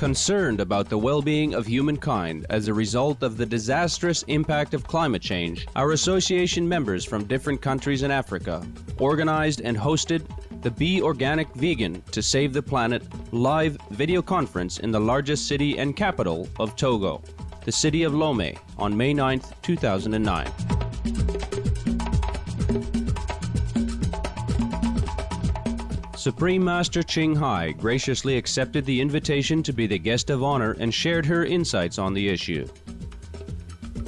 Concerned about the well-being of humankind as a result of the disastrous impact of climate change, our association members from different countries in Africa organized and hosted the Be Organic Vegan to Save the Planet live video conference in the largest city and capital of Togo, the city of Lomé, on May 9th, 2009. Supreme Master Ching Hai graciously accepted the invitation to be the guest of honor and shared her insights on the issue.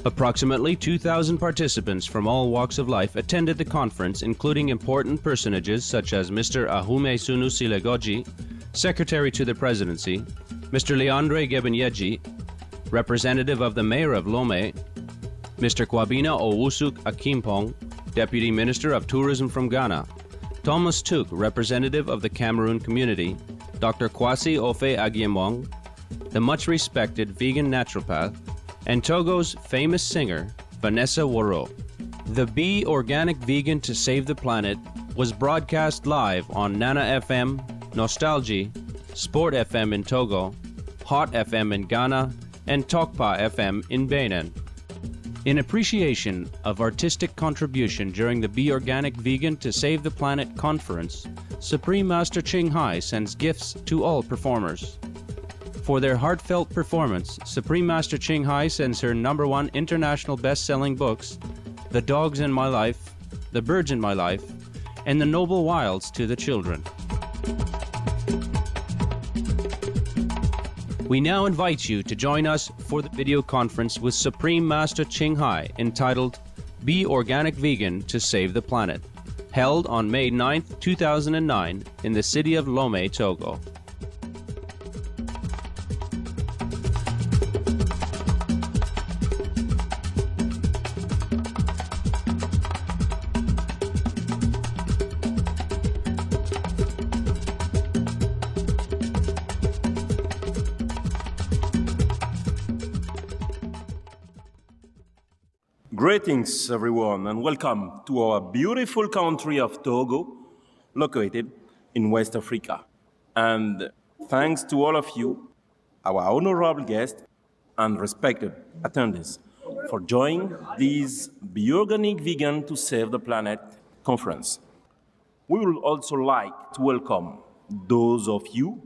Approximately 2,000 participants from all walks of life attended the conference, including important personages such as Mr. Ahume Sunu Silegoji, Secretary to the Presidency, Mr. Leandre Gebenyeji, Representative of the Mayor of Lomé, Mr. Kwabena Owusuk Akimpong, Deputy Minister of Tourism from Ghana, Thomas Tuk, representative of the Cameroon community, Dr. Kwasi Ofe Agiemong, the much-respected vegan naturopath, and Togo's famous singer, Vanessa Waro. The Be Organic Vegan to Save the Planet was broadcast live on Nana FM, Nostalgie, Sport FM in Togo, Hot FM in Ghana, and Tokpa FM in Benin. In appreciation of artistic contribution during the Be Organic Vegan to Save the Planet conference, Supreme Master Ching Hai sends gifts to all performers. For their heartfelt performance, Supreme Master Ching Hai sends her #1 international best-selling books, The Dogs in My Life, The Birds in My Life, and The Noble Wilds to the children. We now invite you to join us for the video conference with Supreme Master Ching Hai entitled Be Organic Vegan to Save the Planet, held on May 9th, 2009 in the city of Lomé, Togo. Greetings, everyone, and welcome to our beautiful country of Togo, located in West Africa. And thanks to all of you, our honorable guests and respected attendees, for joining this Be Organic Vegan to Save the Planet conference. We would also like to welcome those of you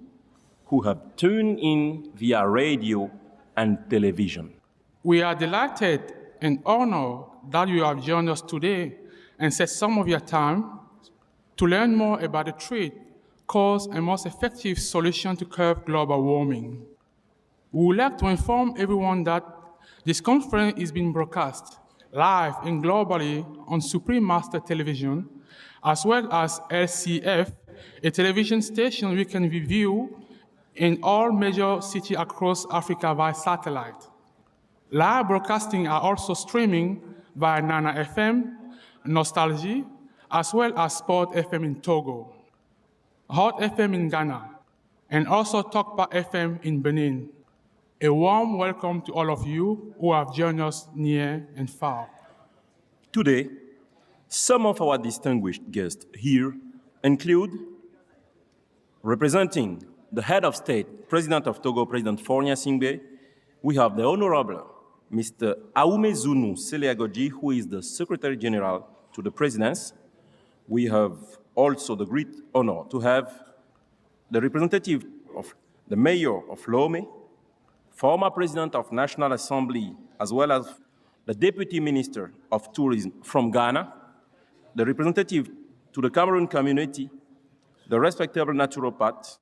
who have tuned in via radio and television. We are delighted and honored that you have joined us today and set some of your time to learn more about the threat, cause, and most effective solution to curb global warming. We would like to inform everyone that this conference is being broadcast live and globally on Supreme Master Television, as well as LCF, a television station we can view in all major cities across Africa via satellite. Live broadcasting are also streaming via Nana FM, Nostalgie, as well as Sport FM in Togo, Hot FM in Ghana, and also Tokpa FM in Benin. A warm welcome to all of you who have joined us near and far. Today, some of our distinguished guests here include representing the head of state, President of Togo, President Faure Gnassingbé. We have the Honorable Mr. Ahume Sunu Silegoji, who is the Secretary General to the Presidency. We have also the great honor to have the representative of the Mayor of Lomé, former President of National Assembly, as well as the Deputy Minister of Tourism from Ghana, the representative to the Cameroon community, the respectable naturopath.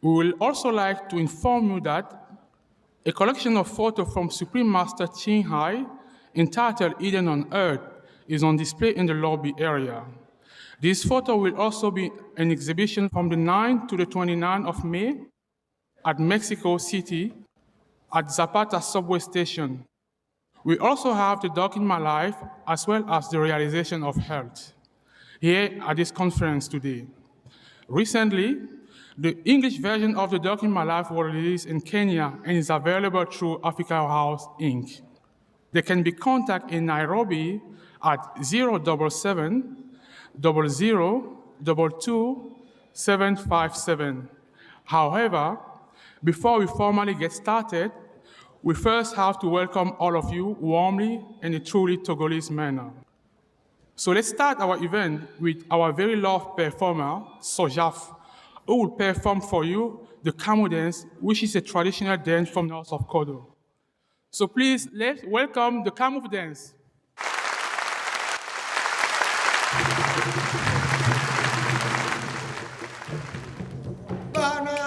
We will also like to inform you that a collection of photos from Supreme Master Ching Hai, entitled Eden on Earth, is on display in the lobby area. This photo will also be an exhibition from the 9th to the 29th of May at Mexico City at Zapata subway station. We also have the Dog in My Life, as well as the Realization of Health, here at this conference today. Recently, the English version of the Dog in My Life was released in Kenya and is available through Africa House, Inc. They can be contacted in Nairobi at 077 00 22 757. However, Before we formally get started, we first have to welcome all of you warmly in a truly Togolese manner. So let's start our event with our very loved performer, Sojaf, who will perform for you the Kamu dance, which is a traditional dance from north of Kodo. So please, let's welcome the Kamu dance. Bana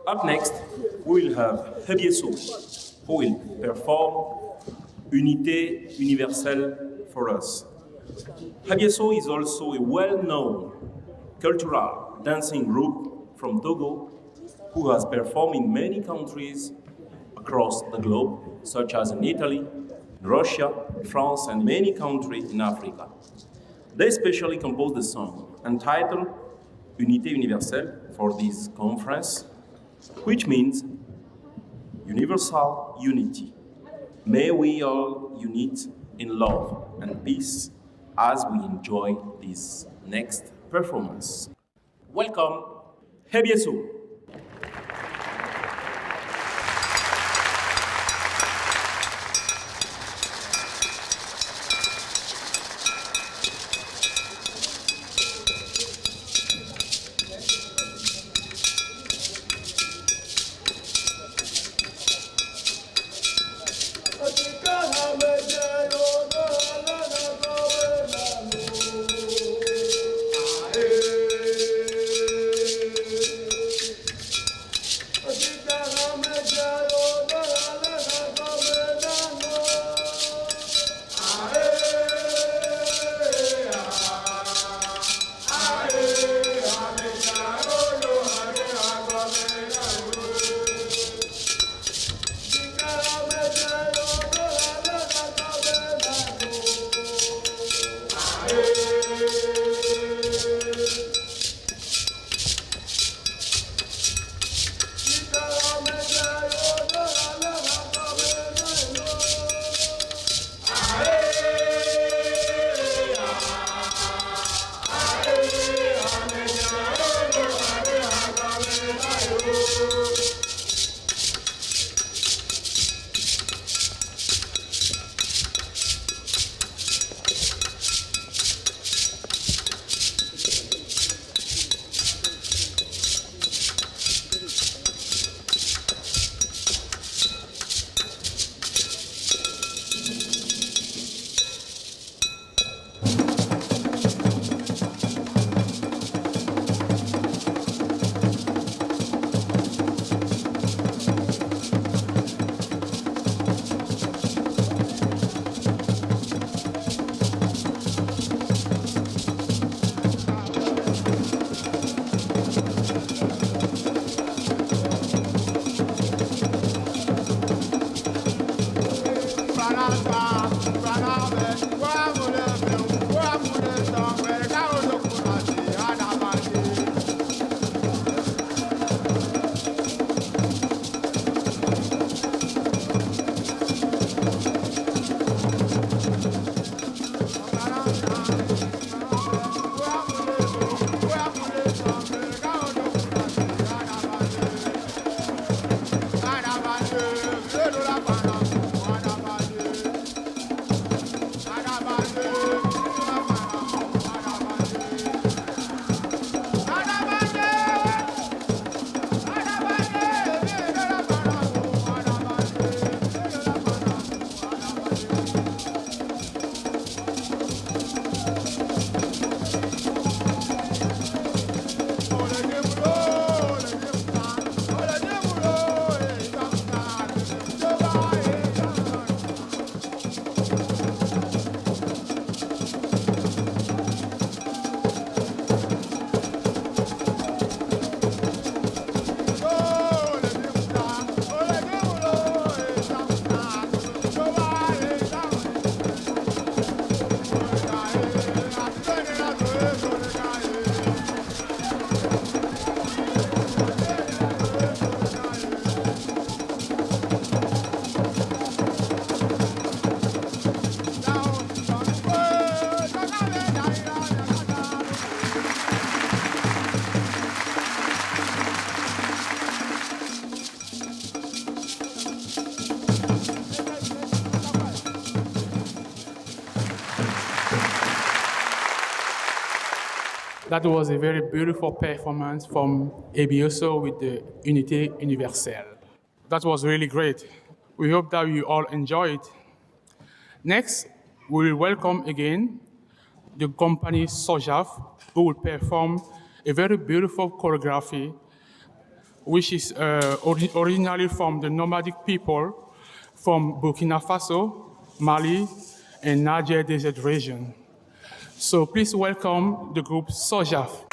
Up next, we will have Hebieso, who will perform Unité Universelle for us. Hebieso is also a well-known cultural dancing group from Togo who has performed in many countries across the globe, such as in Italy, Russia, France, and many countries in Africa. They specially composed the song entitled Unité Universelle for this conference, which means universal unity. May we all unite in love and peace as we enjoy this next performance. Welcome, Hebieso. That was a very beautiful performance from ABSO with the Unité Universelle. That was really great. We hope that you all enjoy it. Next, we will welcome again the company Sojaf, who will perform a very beautiful choreography, which is originally from the nomadic people from Burkina Faso, Mali, and Niger Desert region. So please welcome the group Sojaf.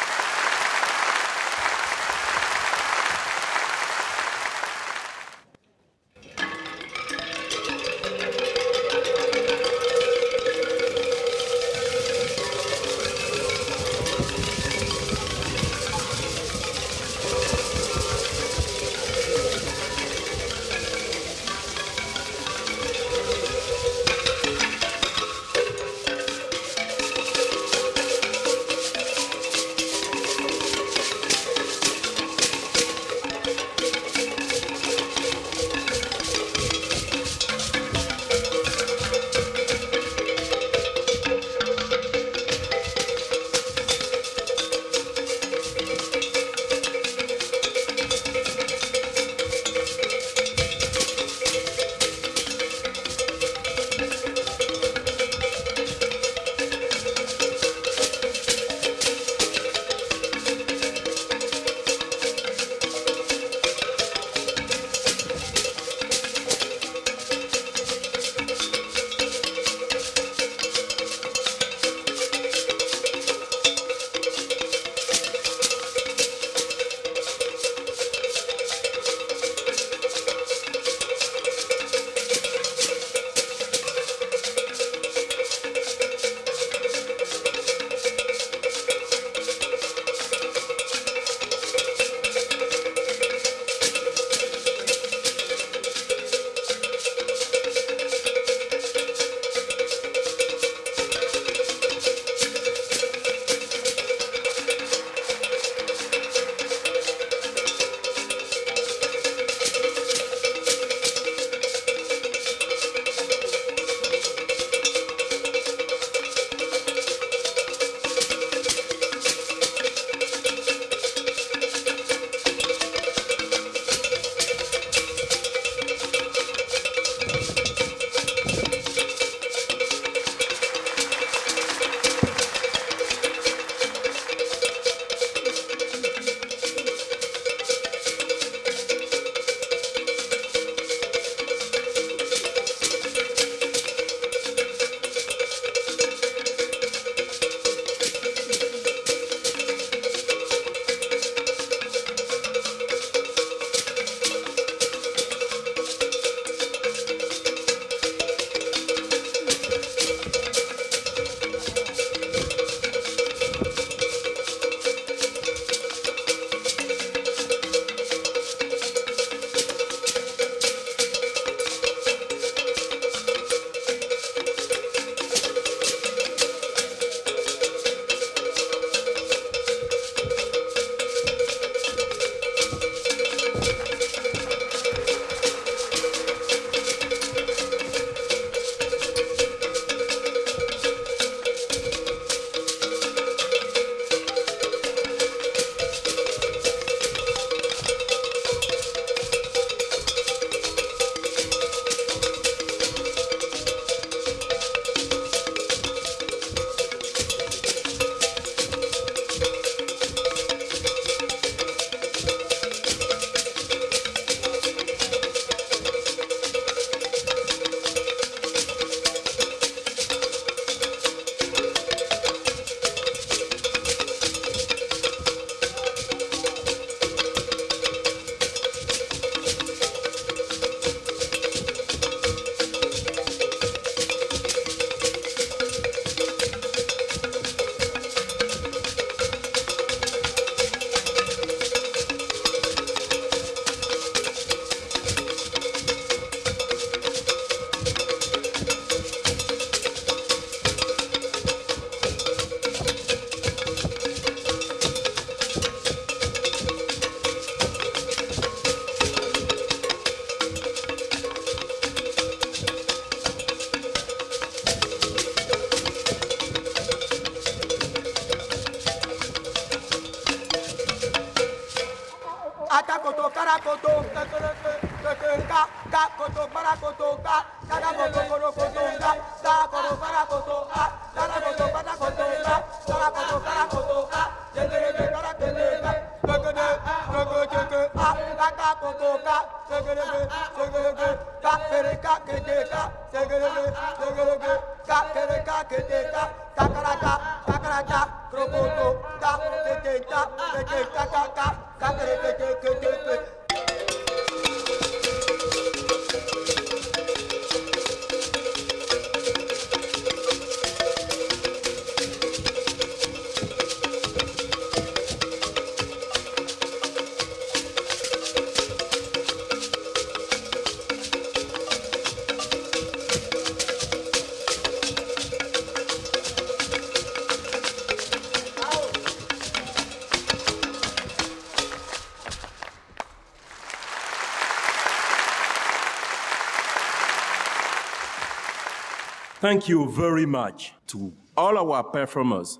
Thank you very much to all our performers.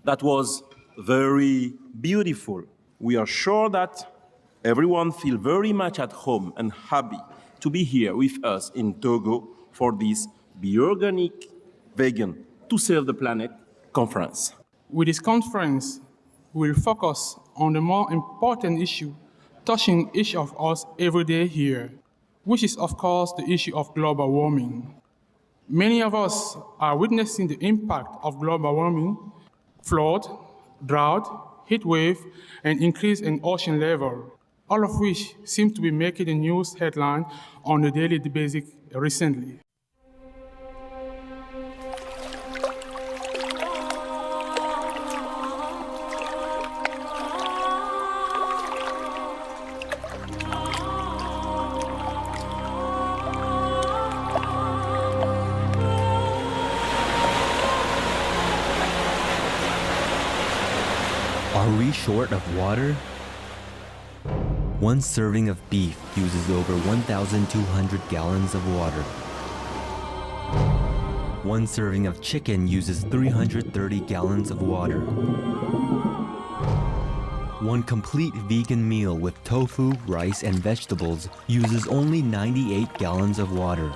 That was very beautiful. We are sure that everyone feels very much at home and happy to be here with us in Togo for this Be Organic Vegan to Save the Planet conference. With this conference, we'll focus on the more important issue touching each of us every day here, which is, of course, the issue of global warming. Many of us are witnessing the impact of global warming, flood, drought, heat wave, and increase in ocean level, all of which seem to be making the news headline on a daily basis recently. Are we short of water? One serving of beef uses over 1,200 gallons of water. One serving of chicken uses 330 gallons of water. One complete vegan meal with tofu, rice, and vegetables uses only 98 gallons of water.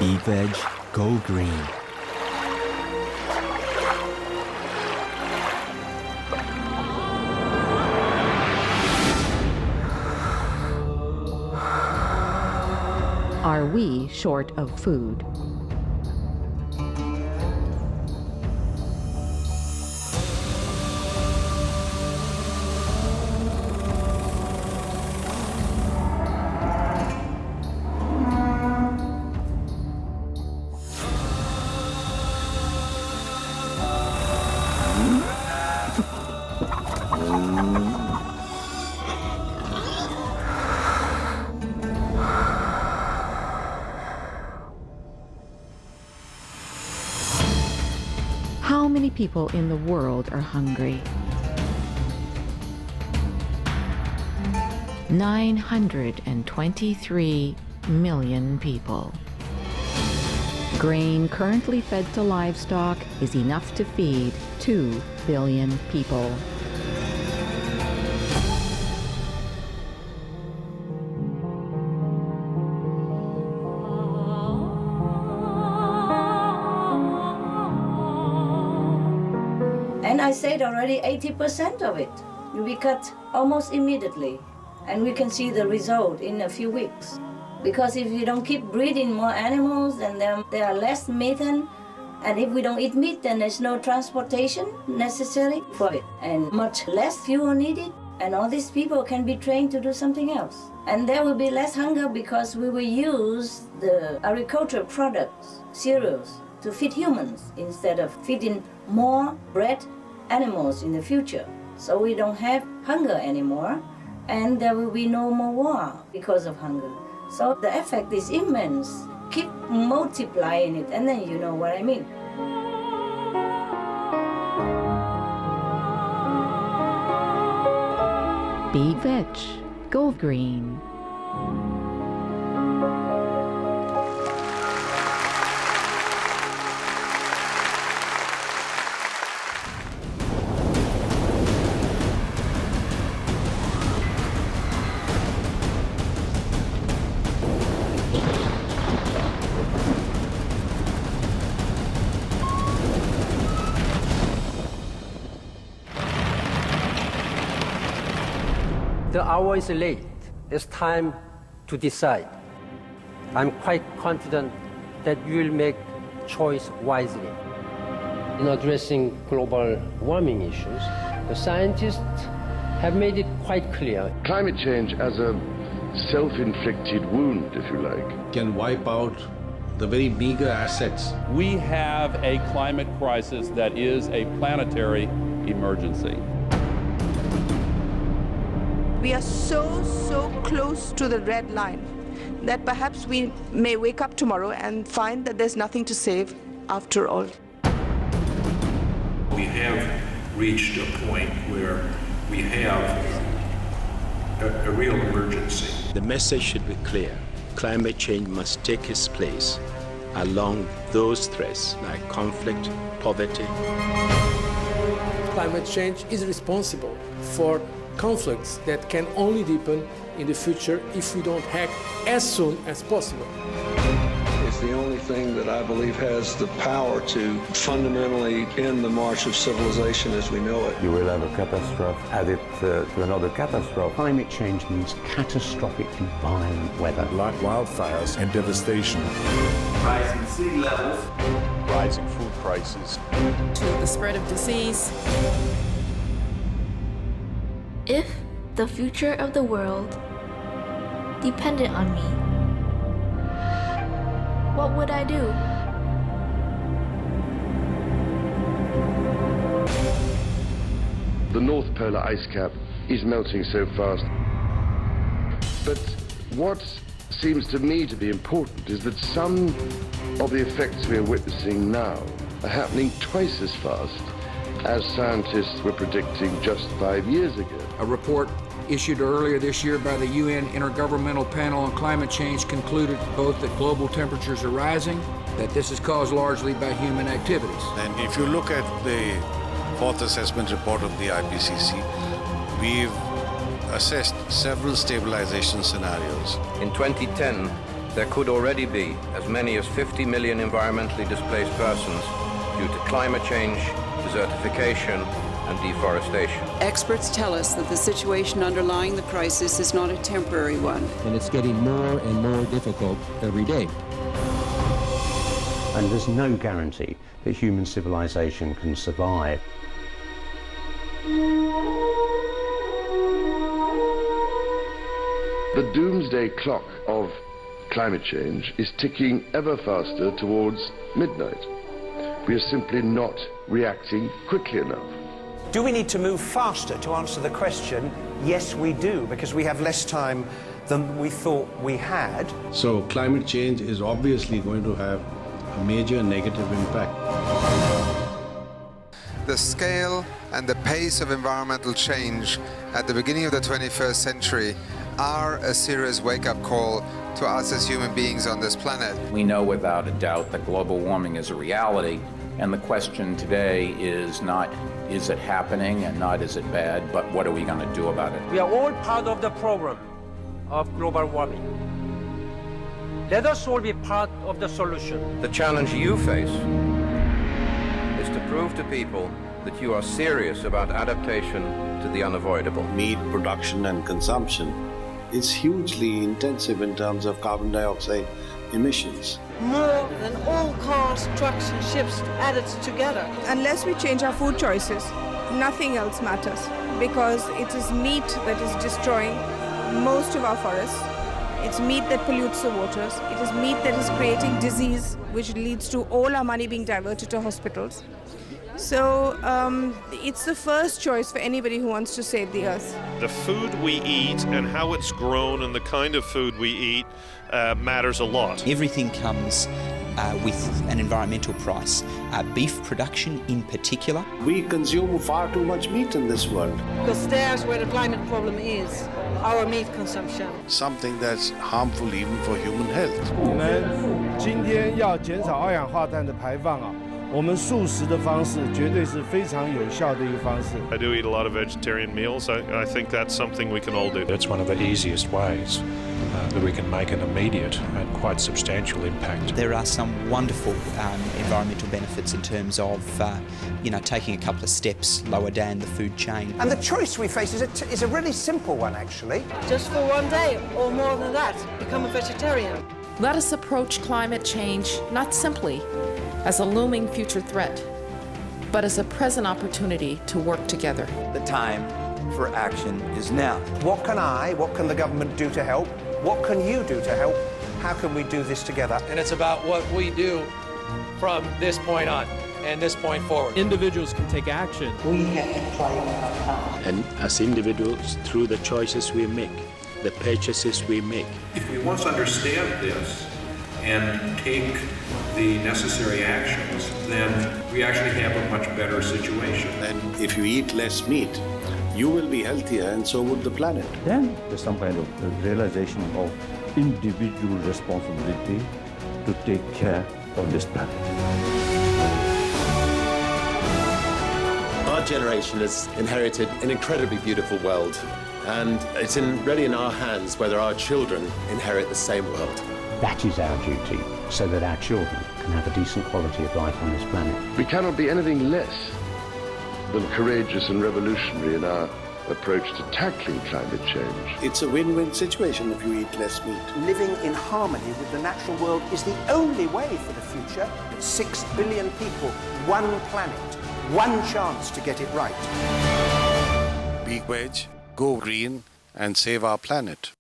Be veg, go green. Are we short of food? How many people in the world are hungry? 923 million people. Grain currently fed to livestock is enough to feed 2 billion people. And I said already 80% of it will be cut almost immediately. And we can see the result in a few weeks. Because if we don't keep breeding more animals, then there are less methane. And if we don't eat meat, then there's no transportation necessary for it. And much less fuel needed. And all these people can be trained to do something else. And there will be less hunger because we will use the agricultural products, cereals, to feed humans instead of feeding more bred animals in the future. So we don't have hunger anymore, and there will be no more war because of hunger. So the effect is immense. Keep multiplying it, and then you know what I mean. Be veg, go green. The hour is late. It's time to decide. I'm quite confident that you will make choice wisely. In addressing global warming issues, the scientists have made it quite clear. Climate change as a self-inflicted wound, if you like, can wipe out the very meager assets. We have a climate crisis that is a planetary emergency. We are so close to the red line that perhaps we may wake up tomorrow and find that there's nothing to save after all. We have reached a point where we have a real emergency. The message should be clear. Climate change must take its place along those threats like conflict, poverty. Climate change is responsible for conflicts that can only deepen in the future if we don't act as soon as possible. It's the only thing that I believe has the power to fundamentally end the march of civilization as we know it. You will have a catastrophe added to another catastrophe. Climate change means catastrophically violent weather. Like wildfires and devastation. Rising sea levels. Rising food prices. To the spread of disease. If the future of the world depended on me, what would I do? The North Polar ice cap is melting so fast. But what seems to me to be important is that some of the effects we are witnessing now are happening twice as fast as scientists were predicting just 5 years ago. A report issued earlier this year by the UN Intergovernmental Panel on Climate Change concluded both that global temperatures are rising, that this is caused largely by human activities. And if you look at the fourth assessment report of the IPCC, we've assessed several stabilization scenarios. In 2010, there could already be as many as 50 million environmentally displaced persons due to climate change, desertification, and deforestation. Experts tell us that the situation underlying the crisis is not a temporary one. And it's getting more and more difficult every day. And there's no guarantee that human civilization can survive. The doomsday clock of climate change is ticking ever faster towards midnight. We are simply not reacting quickly enough. Do we need to move faster to answer the question? Yes, we do, because we have less time than we thought we had. So climate change is obviously going to have a major negative impact. The scale and the pace of environmental change at the beginning of the 21st century are a serious wake-up call to us as human beings on this planet. We know without a doubt that global warming is a reality, and the question today is not is it happening and not is it bad, but what are we going to do about it? We are all part of the problem of global warming. Let us all be part of the solution. The challenge you face is to prove to people that you are serious about adaptation to the unavoidable. Meat production and consumption is hugely intensive in terms of carbon dioxide emissions. More than all cars, trucks and ships added together. Unless we change our food choices, nothing else matters, because it is meat that is destroying most of our forests. It's meat that pollutes the waters. It is meat that is creating disease, which leads to all our money being diverted to hospitals. So it's the first choice for anybody who wants to save the earth. The food we eat and how it's grown and the kind of food we eat matters a lot. Everything comes with an environmental price. Beef production in particular. We consume far too much meat in this world. Because there's where the climate problem is, our meat consumption. Something that's harmful even for human health. 我们今天要减少二氧化碳的排放啊，我们素食的方式绝对是非常有效的一个方式。I do eat a lot of vegetarian meals. I think that's something we can all do. It's one of the easiest ways that we can make an immediate and quite substantial impact. There are some wonderful environmental benefits in terms of, taking a couple of steps lower down the food chain. And the choice we face is a really simple one, actually. Just for one day, or more than that, become a vegetarian. Let us approach climate change not simply as a looming future threat, but as a present opportunity to work together. The time for action is now. What can the government do to help? What can you do to help? How can we do this together? And it's about what we do from this point on and this point forward. Individuals can take action. We have to play our part. And as individuals, through the choices we make, the purchases we make. If we once understand this and take the necessary actions, then we actually have a much better situation. And if you eat less meat, you will be healthier and so would the planet. Then there's some kind of realization of individual responsibility to take care of this planet. Our generation has inherited an incredibly beautiful world, and it's really in our hands whether our children inherit the same world. That is our duty, so that our children can have a decent quality of life on this planet. We cannot be anything less than courageous and revolutionary in our approach to tackling climate change. It's a win-win situation if you eat less meat. Living in harmony with the natural world is the only way for the future. 6 billion people, one planet, one chance to get it right. Be veg, go green, and save our planet.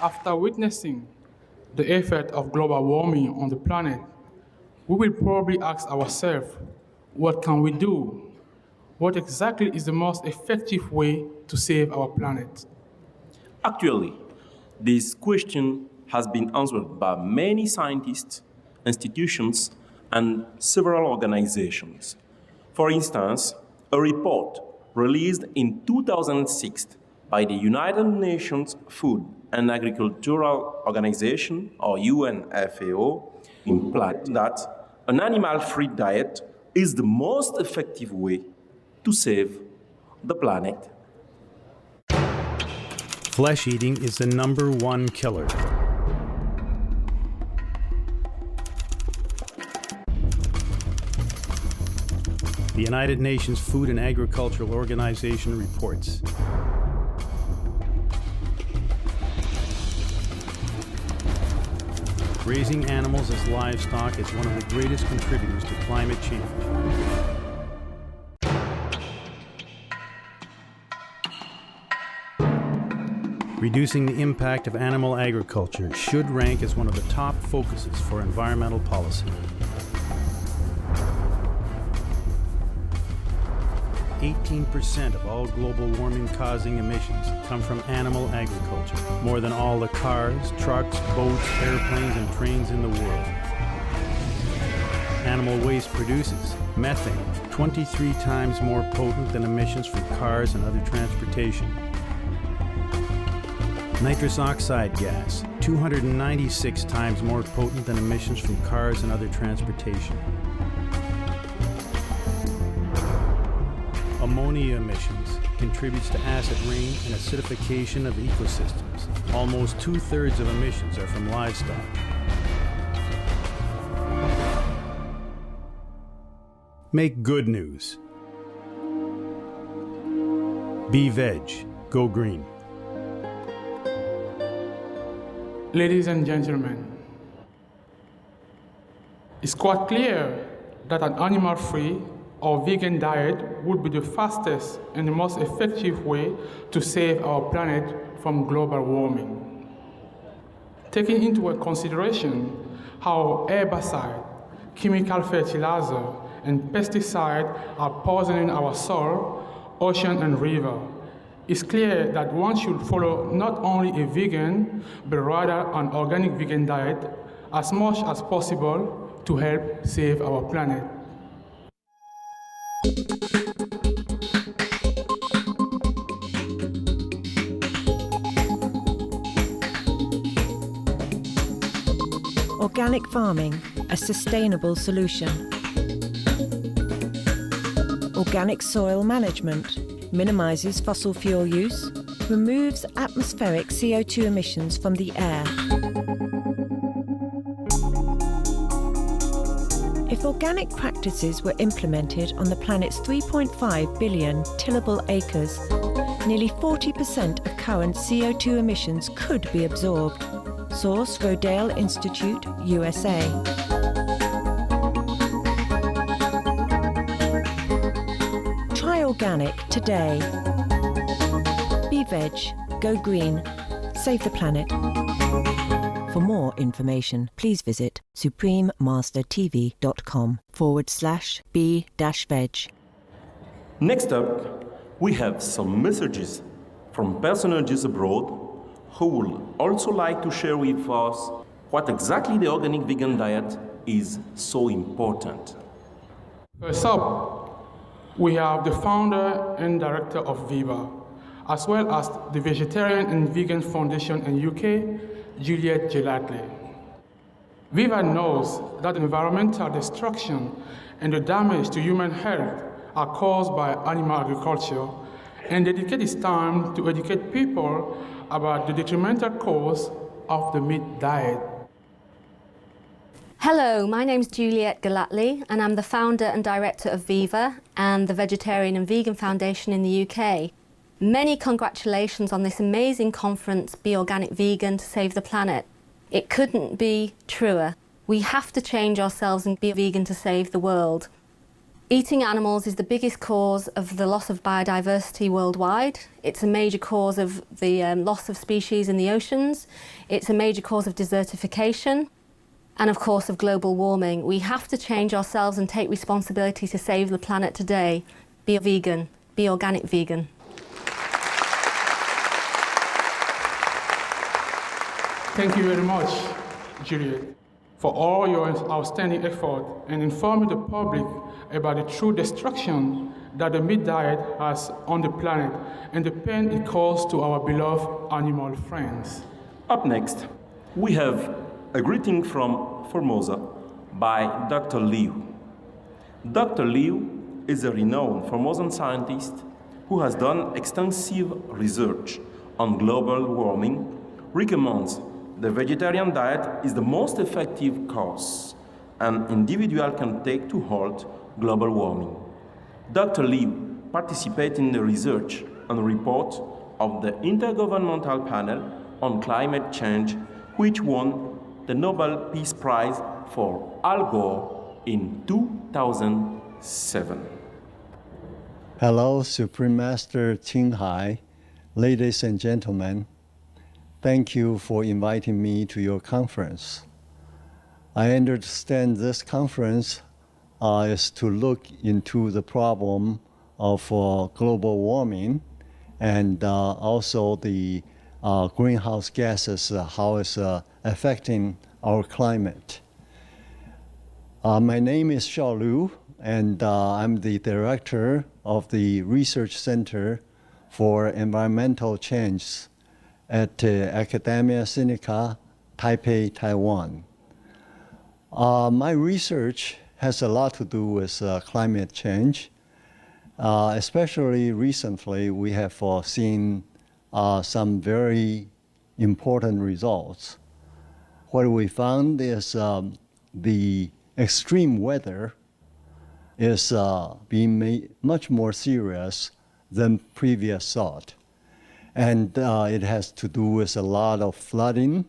After witnessing the effect of global warming on the planet, we will probably ask ourselves, what can we do? What exactly is the most effective way to save our planet? Actually, this question has been answered by many scientists, institutions, and several organizations. For instance, a report released in 2006 by the United Nations Food and Agricultural Organization, or UNFAO, implied that an animal-free diet is the most effective way to save the planet. Flesh eating is the #1 killer. The United Nations Food and Agricultural Organization reports raising animals as livestock is one of the greatest contributors to climate change. Reducing the impact of animal agriculture should rank as one of the top focuses for environmental policy. 18% of all global warming-causing emissions come from animal agriculture, more than all the cars, trucks, boats, airplanes, and trains in the world. Animal waste produces methane, 23 times more potent than emissions from cars and other transportation. Nitrous oxide gas, 296 times more potent than emissions from cars and other transportation. Ammonia emissions contributes to acid rain and acidification of ecosystems. Almost 2/3 of emissions are from livestock. Make good news. Be veg, go green. Ladies and gentlemen, it's quite clear that an animal-free or vegan diet would be the fastest and the most effective way to save our planet from global warming. Taking into consideration how herbicide, chemical fertilizer, and pesticide are poisoning our soil, ocean, and river, it's clear that one should follow not only a vegan, but rather an organic vegan diet as much as possible to help save our planet. Organic farming, a sustainable solution. Organic soil management minimises fossil fuel use, removes atmospheric CO2 emissions from the air. If organic practices were implemented on the planet's 3.5 billion tillable acres, nearly 40% of current CO2 emissions could be absorbed. Source: Rodale Institute, USA. Try organic today. Be veg, go green, save the planet. For more information, please visit suprememastertv.com/be-veg. Next up, we have some messages from personages abroad who would also like to share with us what exactly the organic vegan diet is so important. First up, we have the founder and director of Viva, as well as the Vegetarian and Vegan Foundation in UK, Juliet Gellatley. Viva knows that environmental destruction and the damage to human health are caused by animal agriculture, and dedicate its time to educate people about the detrimental cause of the meat diet. Hello, my name's Juliet Gellatley, and I'm the founder and director of Viva and the Vegetarian and Vegan Foundation in the UK. Many congratulations on this amazing conference, Be Organic Vegan to Save the Planet. It couldn't be truer. We have to change ourselves and be vegan to save the world. Eating animals is the biggest cause of the loss of biodiversity worldwide. It's a major cause of the loss of species in the oceans. It's a major cause of desertification and, of course, of global warming. We have to change ourselves and take responsibility to save the planet today. Be a vegan. Be organic vegan. Thank you very much, Juliet, for all your outstanding effort in informing the public about the true destruction that the meat diet has on the planet and the pain it causes to our beloved animal friends. Up next, we have a greeting from Formosa by Dr. Liu. Dr. Liu is a renowned Formosan scientist who has done extensive research on global warming, recommends the vegetarian diet is the most effective course an individual can take to halt global warming. Dr. Liu participated in the research and report of the Intergovernmental Panel on Climate Change, which won the Nobel Peace Prize for Al Gore in 2007. Hello, Supreme Master Thanh Hải, ladies and gentlemen. Thank you for inviting me to your conference. I understand this conference is to look into the problem of global warming and also the greenhouse gases, how it's affecting our climate. My name is Xiao Liu, and I'm the director of the Research Center for Environmental Change at Academia Sinica, Taipei, Taiwan. My research has a lot to do with climate change. Especially recently, we have seen some very important results. What we found is the extreme weather is being made much more serious than previous thought. And it has to do with a lot of flooding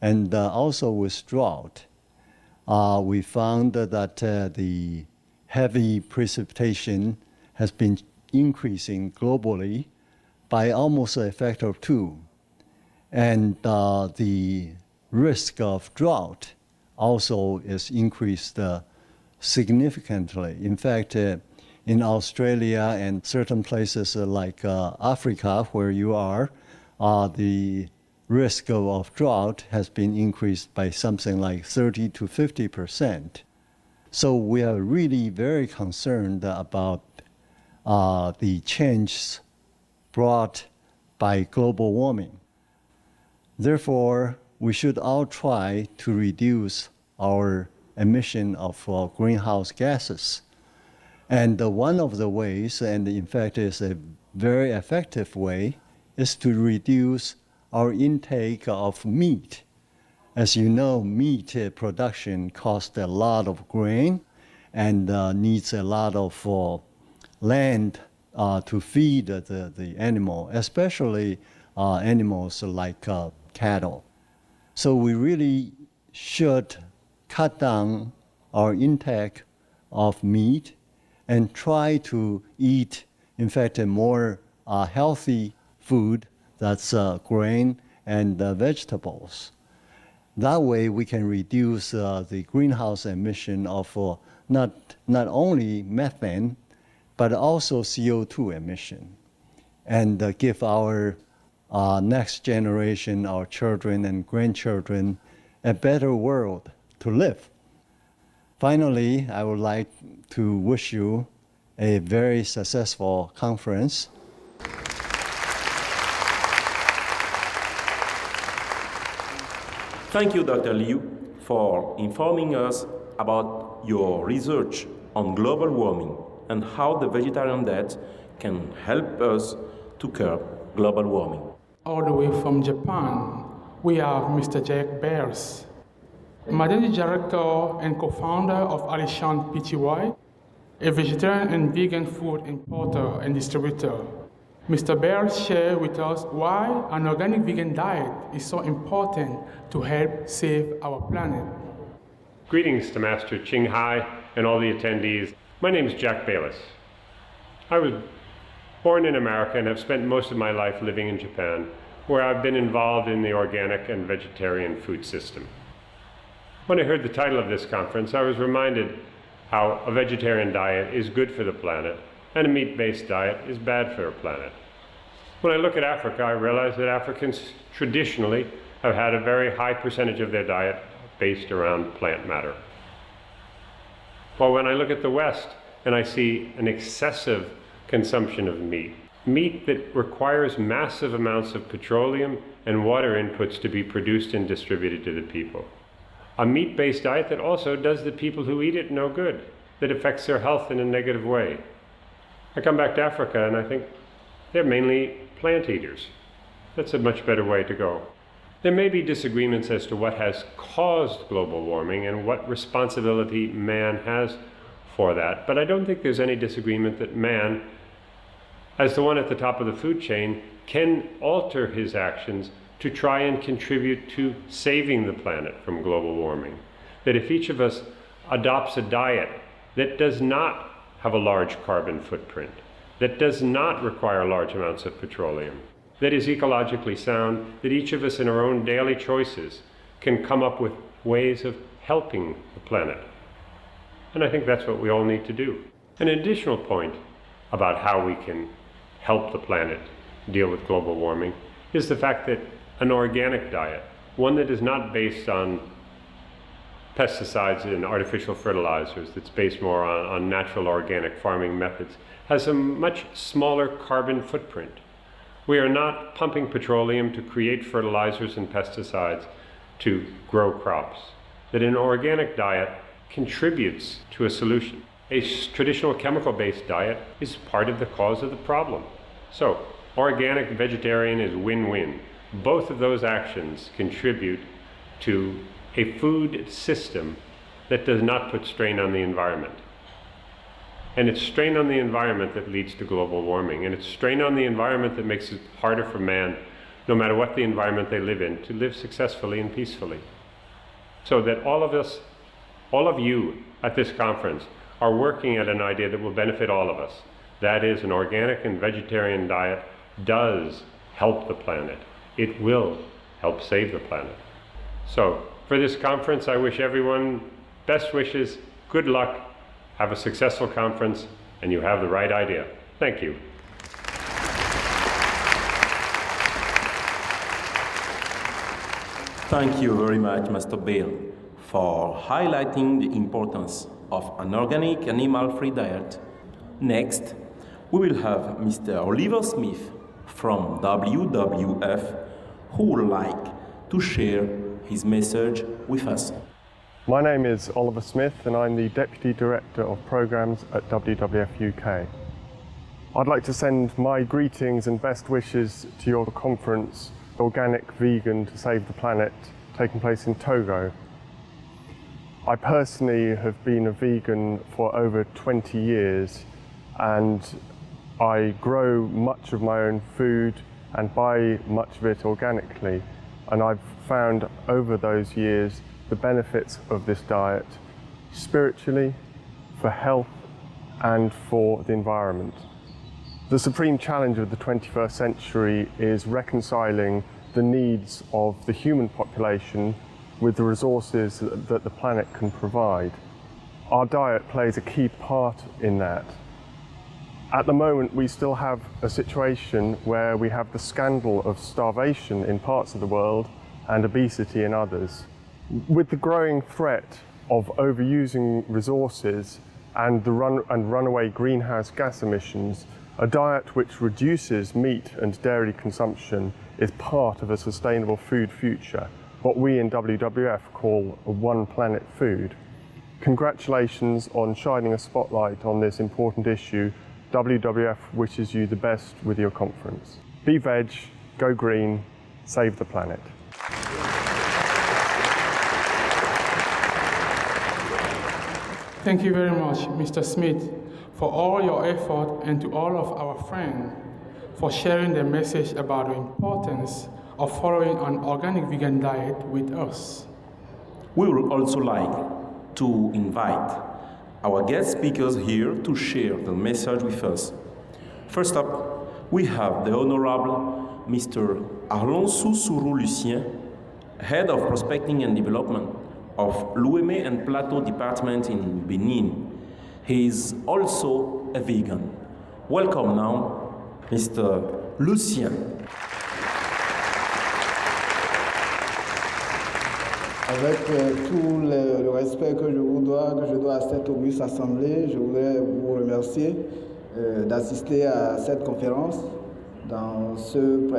and also with drought. We found that the heavy precipitation has been increasing globally by almost a factor of 2. And the risk of drought also is increased significantly. In fact, in Australia and certain places like Africa, where you are, the risk of drought has been increased by something like 30 to 50%. So we are really very concerned about the changes brought by global warming. Therefore, we should all try to reduce our emission of greenhouse gases. And one of the ways, and in fact is a very effective way, is to reduce our intake of meat. As you know, meat production costs a lot of grain and needs a lot of land to feed the animal, especially animals like cattle. So we really should cut down our intake of meat and try to eat, in fact, a more healthy food that's grain and vegetables. That way we can reduce the greenhouse emission of not only methane, but also CO2 emission, and give our next generation, our children and grandchildren, a better world to live. Finally, I would like to wish you a very successful conference. Thank you, Dr. Liu, for informing us about your research on global warming and how the vegetarian diet can help us to curb global warming. All the way from Japan, we have Mr. Jack Bears, Managing Director and co-founder of Alishan Pty, a vegetarian and vegan food importer and distributor. Mr. Bears shared with us why an organic vegan diet is so important to help save our planet. Greetings to Master Ching Hai and all the attendees. My name is Jack Bayless. I was born in America and have spent most of my life living in Japan, where I've been involved in the organic and vegetarian food system. When I heard the title of this conference, I was reminded how a vegetarian diet is good for the planet and a meat-based diet is bad for the planet. When I look at Africa, I realize that Africans traditionally have had a very high percentage of their diet based around plant matter. While when I look at the West and I see an excessive consumption of meat, meat that requires massive amounts of petroleum and water inputs to be produced and distributed to the people. A meat-based diet that also does the people who eat it no good, that affects their health in a negative way. I come back to Africa and I think they're mainly plant eaters. That's a much better way to go. There may be disagreements as to what has caused global warming and what responsibility man has for that, but I don't think there's any disagreement that man, as the one at the top of the food chain, can alter his actions to try and contribute to saving the planet from global warming. That if each of us adopts a diet that does not have a large carbon footprint, that does not require large amounts of petroleum, that is ecologically sound, that each of us in our own daily choices can come up with ways of helping the planet. And I think that's what we all need to do. An additional point about how we can help the planet deal with global warming is the fact that an organic diet, one that is not based on pesticides and artificial fertilizers, that's based more on natural organic farming methods, has a much smaller carbon footprint. We are not pumping petroleum to create fertilizers and pesticides to grow crops. That an organic diet contributes to a solution. A traditional chemical-based diet is part of the cause of the problem. So, organic vegetarian is win-win. Both of those actions contribute to a food system that does not put strain on the environment. And it's strain on the environment that leads to global warming. And it's strain on the environment that makes it harder for man, no matter what the environment they live in, to live successfully and peacefully. So that all of us, all of you at this conference, are working at an idea that will benefit all of us. That is, an organic and vegetarian diet does help the planet. It will help save the planet. So, for this conference, I wish everyone best wishes, good luck, have a successful conference, and you have the right idea. Thank you. Thank you very much, Mr. Bill, for highlighting the importance of an organic animal-free diet. Next, we will have Mr. Oliver Smith from WWF, who would like to share his message with us. My name is Oliver Smith and I'm the Deputy Director of Programmes at WWF UK. I'd like to send my greetings and best wishes to your conference, Organic Vegan to Save the Planet, taking place in Togo. I personally have been a vegan for over 20 years and I grow much of my own food and buy much of it organically, and I've found over those years the benefits of this diet spiritually, for health and for the environment. The supreme challenge of the 21st century is reconciling the needs of the human population with the resources that the planet can provide. Our diet plays a key part in that. At the moment, we still have a situation where we have the scandal of starvation in parts of the world and obesity in others. With the growing threat of overusing resources and runaway greenhouse gas emissions, a diet which reduces meat and dairy consumption is part of a sustainable food future, what we in WWF call a one planet food. Congratulations on shining a spotlight on this important issue. WWF wishes you the best with your conference. Be veg, go green, save the planet. Thank you very much, Mr. Smith, for all your effort, and to all of our friends for sharing the message about the importance of following an organic vegan diet with us. We would also like to invite our guest speakers here to share the message with us. First up, we have the Honorable Mr. Alonso Sourou Lucien, Head of Prospecting and Development of Louémé and Plateau Department in Benin. He is also a vegan. Welcome now, Mr. Lucien. Avec tout le respect que je dois à cette auguste assemblée, je voudrais vous remercier d'assister à cette conférence dans cette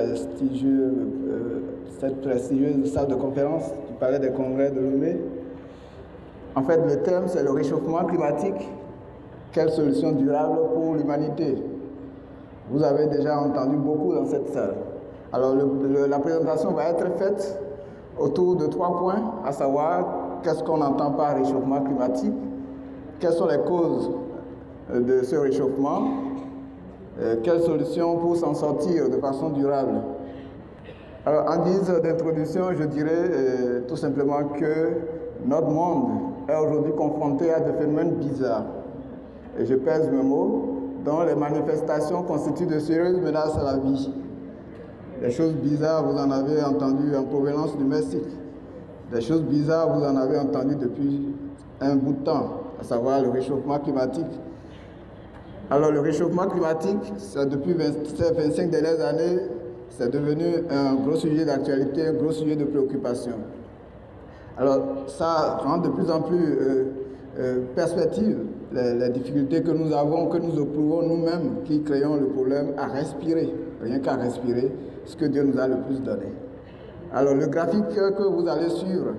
prestigieuse salle de conférence du Palais des Congrès de Lomé. En fait, le thème, c'est le réchauffement climatique. Quelle solution durable pour l'humanité? Vous avez déjà entendu beaucoup dans cette salle. Alors, la présentation va être faite autour de 3 points, à savoir qu'est-ce qu'on entend par réchauffement climatique, quelles sont les causes de ce réchauffement, quelles solutions pour s'en sortir de façon durable. Alors, en guise d'introduction, je dirais tout simplement que notre monde est aujourd'hui confronté à des phénomènes bizarres. Et je pèse mes mots, dont les manifestations constituent de sérieuses menaces à la vie. Des choses bizarres, vous en avez entendu en provenance du Mexique. Des choses bizarres, vous en avez entendu depuis un bout de temps, à savoir le réchauffement climatique. Alors, le réchauffement climatique, depuis ces 25 dernières années, c'est devenu un gros sujet d'actualité, un gros sujet de préoccupation. Alors, ça rend de plus en plus perspective les difficultés que nous avons, que nous éprouvons nous-mêmes, qui créons le problème à respirer, rien qu'à respirer, ce que Dieu nous a le plus donné. Alors, le graphique que vous allez suivre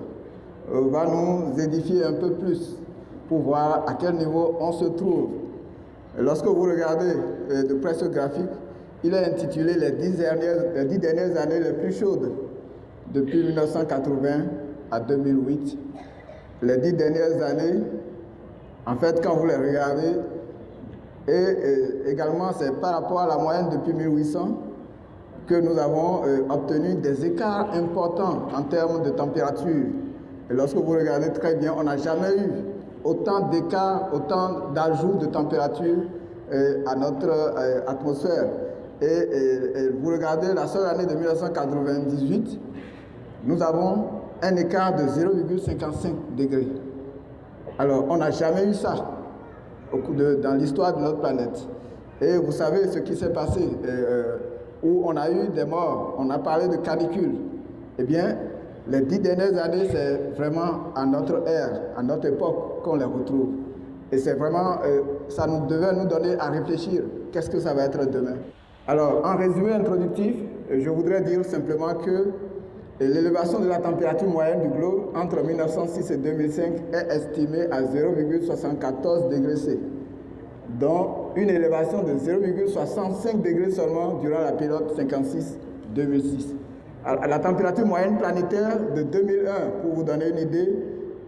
va nous édifier un peu plus pour voir à quel niveau on se trouve. Et lorsque vous regardez de près ce graphique, il est intitulé les 10 dernières années les plus chaudes, depuis 1980 à 2008. Les 10 dernières années, en fait, quand vous les regardez, et également c'est par rapport à la moyenne depuis 1800 que nous avons obtenu des écarts importants en termes de température. Et lorsque vous regardez très bien, on n'a jamais eu autant d'écarts, autant d'ajouts de température à notre atmosphère. Et vous regardez la seule année de 1998, nous avons un écart de 0,55 degrés. Alors, on n'a jamais eu ça dans l'histoire de notre planète. Et vous savez ce qui s'est passé, où on a eu des morts, on a parlé de canicule. Eh bien, les 10 dernières années, c'est vraiment à notre ère, à notre époque qu'on les retrouve. Et c'est vraiment, ça devait nous donner à réfléchir, qu'est-ce que ça va être demain. Alors, en résumé introductif, je voudrais dire simplement que Et l'élévation de la température moyenne du globe entre 1906 et 2005 est estimée à 0,74 degrés C, dont une élévation de 0,65 degrés seulement durant la période 56-2006. La température moyenne planétaire de 2001, pour vous donner une idée,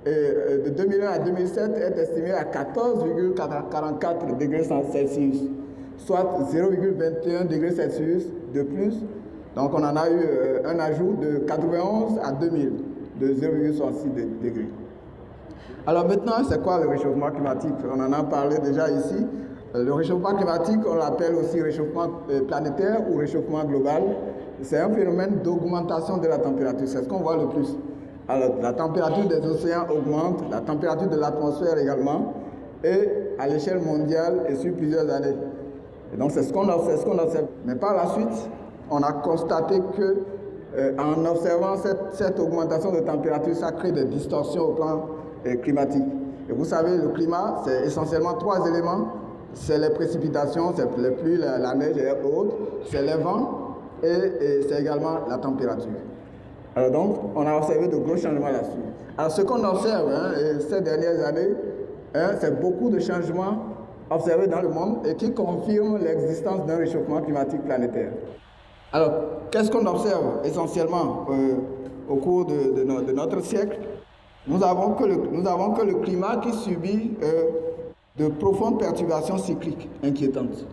de 2001 à 2007 est estimée à 14,44 degrés Celsius, soit 0,21 degrés Celsius de plus. Donc on en a eu un ajout de 91 à 2000, de 0,66 degrés. Alors maintenant, c'est quoi le réchauffement climatique? On en a parlé déjà ici. Le réchauffement climatique, on l'appelle aussi réchauffement planétaire ou réchauffement global. C'est un phénomène d'augmentation de la température, c'est ce qu'on voit le plus. Alors la température des océans augmente, la température de l'atmosphère également, et à l'échelle mondiale et sur plusieurs années. Et donc c'est ce qu'on observe. Mais par la suite, on a constaté que en observant cette augmentation de température, ça crée des distorsions au plan climatique. Et vous savez, le climat, c'est essentiellement 3 éléments. C'est les précipitations, c'est les pluies, la neige et autres, c'est les vents et c'est également la température. Alors donc, on a observé de gros changements là-dessus. Alors ce qu'on observe ces dernières années, c'est beaucoup de changements observés dans le monde et qui confirment l'existence d'un réchauffement climatique planétaire. Alors, qu'est-ce qu'on observe essentiellement au cours de notre siècle? Nous avons que le climat qui subit de profondes perturbations cycliques inquiétantes.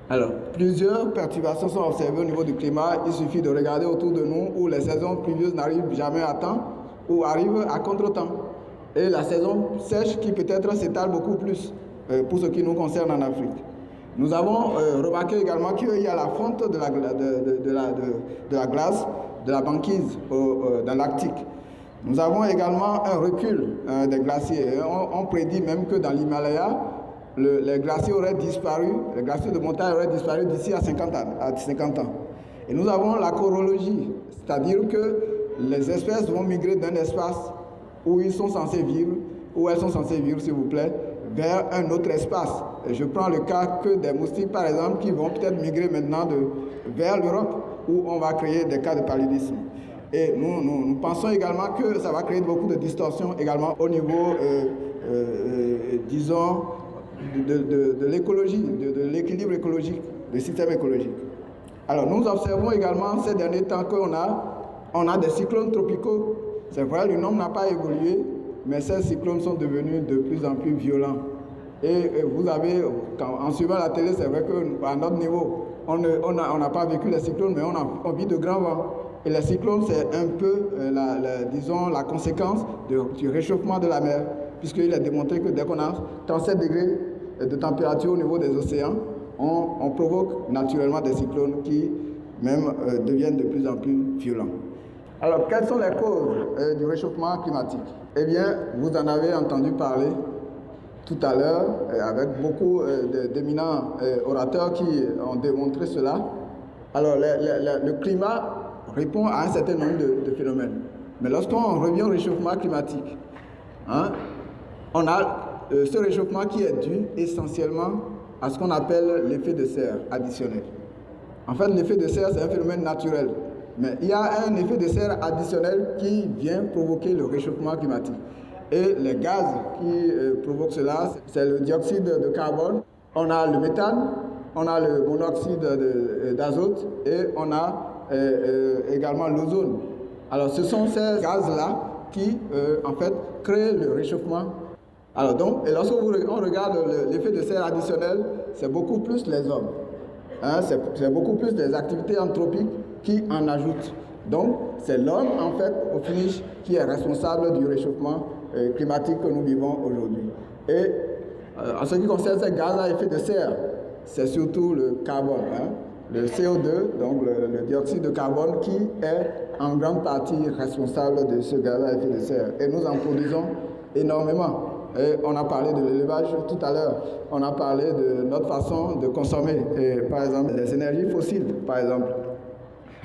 Alors, plusieurs perturbations sont observées au niveau du climat. Il suffit de regarder autour de nous où les saisons pluvieuses n'arrivent jamais à temps ou arrivent à contre-temps. Et la saison sèche qui peut-être s'étale beaucoup plus pour ce qui nous concerne en Afrique. Nous avons remarqué également qu'il y a la fonte de la glace, de la banquise dans l'Arctique. Nous avons également un recul des glaciers. On prédit même que dans l'Himalaya, les glaciers auraient disparu, les glaciers de montagne auraient disparu d'ici à 50 ans. Et nous avons la chorologie, c'est-à-dire que les espèces vont migrer d'un espace où ils sont censés vivre, où elles sont censées vivre, s'il vous plaît, vers un autre espace. Et je prends le cas que des moustiques, par exemple, qui vont peut-être migrer maintenant vers l'Europe, où on va créer des cas de paludisme. Et nous pensons également que ça va créer beaucoup de distorsions également au niveau, disons, de l'écologie, de l'équilibre écologique, du système écologique. Alors nous observons également ces derniers temps qu'on a des cyclones tropicaux. C'est vrai, le nombre n'a pas évolué, mais ces cyclones sont devenus de plus en plus violents. Et vous avez, en suivant la télé, c'est vrai qu'à notre niveau, on n'a pas vécu les cyclones, mais on vit de grands vents. Et les cyclones, c'est un peu, disons, la conséquence du réchauffement de la mer, puisqu'il est démontré que dès qu'on a 37 degrés de température au niveau des océans, on provoque naturellement des cyclones qui même deviennent de plus en plus violents. Alors, quelles sont les causes du réchauffement climatique? Eh bien, vous en avez entendu parler tout à l'heure, avec beaucoup d'éminents orateurs qui ont démontré cela. Alors, le climat répond à un certain nombre de phénomènes. Mais lorsqu'on revient au réchauffement climatique, on a ce réchauffement qui est dû essentiellement à ce qu'on appelle l'effet de serre additionnel. En fait, l'effet de serre, c'est un phénomène naturel. Mais il y a un effet de serre additionnel qui vient provoquer le réchauffement climatique. Et les gaz qui provoquent cela, c'est le dioxyde de carbone, on a le méthane, on a le monoxyde d'azote et on a également l'ozone. Alors ce sont ces gaz-là qui, en fait, créent le réchauffement. Alors donc, et lorsque on regarde l'effet de serre additionnel, c'est beaucoup plus les hommes. C'est beaucoup plus les activités anthropiques qui en ajoutent. Donc, c'est l'homme, en fait, au finish, qui est responsable du réchauffement climatique que nous vivons aujourd'hui. Et en ce qui concerne ces gaz à effet de serre, c'est surtout le carbone, le CO2, donc le dioxyde de carbone, qui est en grande partie responsable de ce gaz à effet de serre. Et nous en produisons énormément. Et on a parlé de l'élevage tout à l'heure, on a parlé de notre façon de consommer, par exemple, les énergies fossiles, par exemple.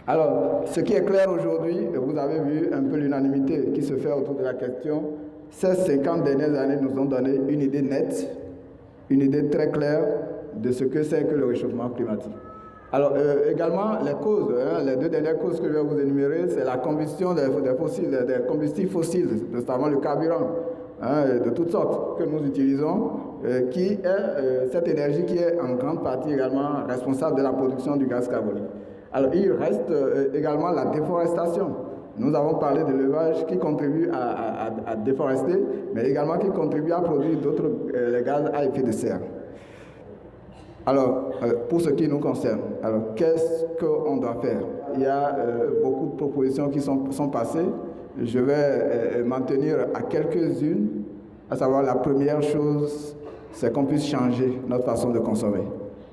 Alors, ce qui est clair aujourd'hui, et vous avez vu un peu l'unanimité qui se fait autour de la question, ces 50 dernières années nous ont donné une idée nette, une idée très claire de ce que c'est que le réchauffement climatique. Alors, également, les causes, les deux dernières causes que je vais vous énumérer, c'est la combustion des fossiles, des combustibles fossiles, notamment le carburant, de toutes sortes que nous utilisons, qui est cette énergie qui est en grande partie également responsable de la production du gaz carbonique. Alors, il reste également la déforestation. Nous avons parlé de l'élevage qui contribue à déforester, mais également qui contribue à produire d'autres gaz à effet de serre. Alors, pour ce qui nous concerne, alors qu'est-ce qu'on doit faire? Il y a beaucoup de propositions qui sont passées. Je vais m'en tenir à quelques-unes, à savoir la première chose, c'est qu'on puisse changer notre façon de consommer,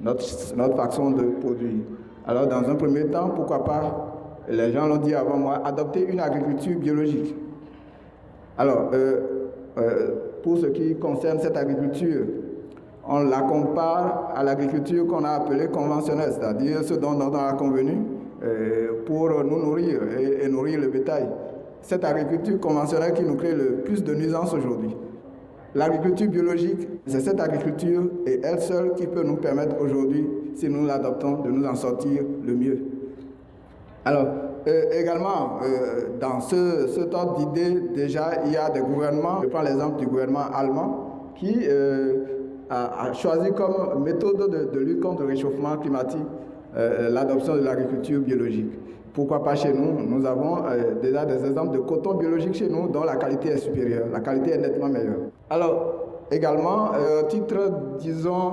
notre façon de produire. Alors, dans un premier temps, pourquoi pas, les gens l'ont dit avant moi, adopter une agriculture biologique. Alors, pour ce qui concerne cette agriculture, on la compare à l'agriculture qu'on a appelée conventionnelle, c'est-à-dire ce dont on a convenu pour nous nourrir et nourrir le bétail. Cette agriculture conventionnelle qui nous crée le plus de nuisances aujourd'hui. L'agriculture biologique, c'est cette agriculture et elle seule qui peut nous permettre aujourd'hui, si nous l'adoptons, de nous en sortir le mieux. Alors, également, dans ce ordre d'idées, déjà, il y a des gouvernements, je prends l'exemple du gouvernement allemand, qui a choisi comme méthode de lutte contre le réchauffement climatique l'adoption de l'agriculture biologique. Pourquoi pas chez nous? Nous avons déjà des exemples de coton biologique chez nous dont la qualité est supérieure, la qualité est nettement meilleure. Alors, également, au titre, disons,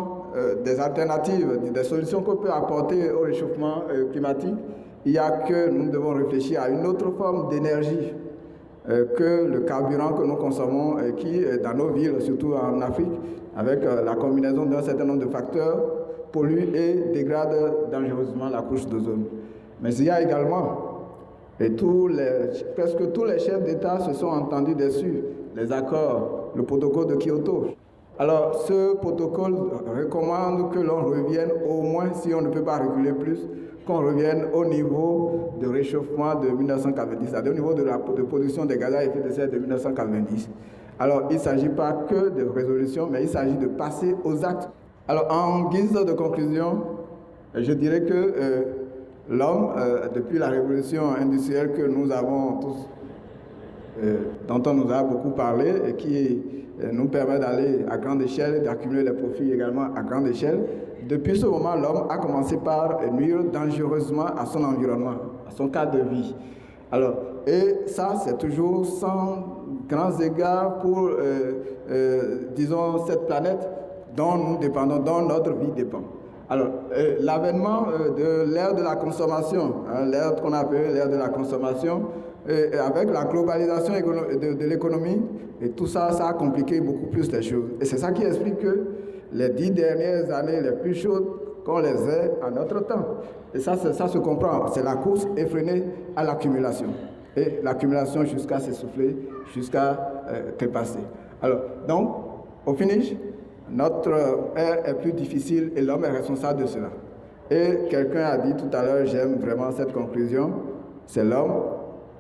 des alternatives, des solutions qu'on peut apporter au réchauffement climatique, il y a que nous devons réfléchir à une autre forme d'énergie que le carburant que nous consommons et qui, dans nos villes, surtout en Afrique, avec la combinaison d'un certain nombre de facteurs, pollue et dégrade dangereusement la couche d'ozone. Mais il y a également, et presque tous les chefs d'État se sont entendus dessus, les accords, le protocole de Kyoto. Alors, ce protocole recommande que l'on revienne au moins, si on ne peut pas reculer plus, qu'on revienne au niveau de réchauffement de 1990, c'est-à-dire au niveau de production des gaz à effet de serre de 1990. Alors, il ne s'agit pas que de résolution, mais il s'agit de passer aux actes. Alors, en guise de conclusion, je dirais que l'homme, depuis la révolution industrielle que nous avons tous, dont on nous a beaucoup parlé et qui nous permet d'aller à grande échelle et d'accumuler les profits également à grande échelle, depuis ce moment, l'homme a commencé par nuire dangereusement à son environnement, à son cadre de vie. Alors, et ça, c'est toujours sans grands égards pour, disons, cette planète dont nous dépendons, dont notre vie dépend. Alors, l'avènement de l'ère de la consommation, l'ère qu'on appelle l'ère de la consommation, avec la globalisation de l'économie, et tout ça, ça a compliqué beaucoup plus les choses. Et c'est ça qui explique que les 10 dernières années les plus chaudes, qu'on les ait à notre temps. Et ça se comprend. C'est la course effrénée à l'accumulation. Et l'accumulation jusqu'à s'essouffler, jusqu'à crépasser. Alors, donc, au finish, notre ère est plus difficile et l'homme est responsable de cela. Et quelqu'un a dit tout à l'heure, j'aime vraiment cette conclusion, c'est l'homme.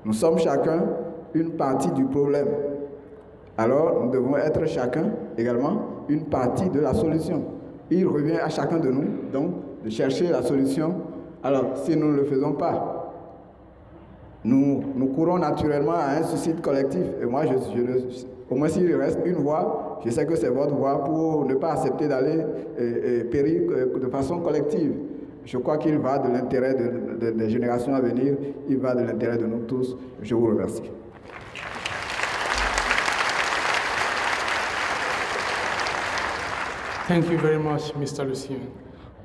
Nous sommes chacun une partie du problème. Alors, nous devons être chacun également une partie de la solution. Il revient à chacun de nous, donc, de chercher la solution. Alors, si nous ne le faisons pas, nous courons naturellement à un suicide collectif. Et moi, au moins s'il reste une voie, je sais que c'est votre voie pour ne pas accepter d'aller périr de façon collective. Je crois qu'il va de l'intérêt des générations à venir, il va de l'intérêt de nous tous. Je vous remercie. Thank you very much, Mr. Lucien,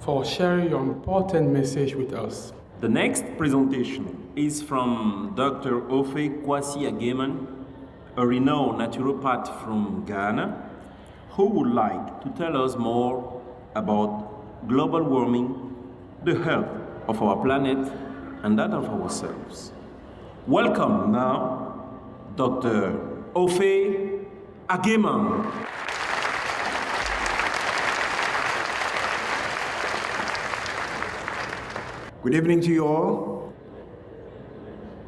for sharing your important message with us. The next presentation is from Dr. Ofe Kwasi Ageman, a renowned naturopath from Ghana, who would like to tell us more about global warming, the health of our planet, and that of ourselves. Welcome now, Dr. Ofe Ageman. Good evening to you all,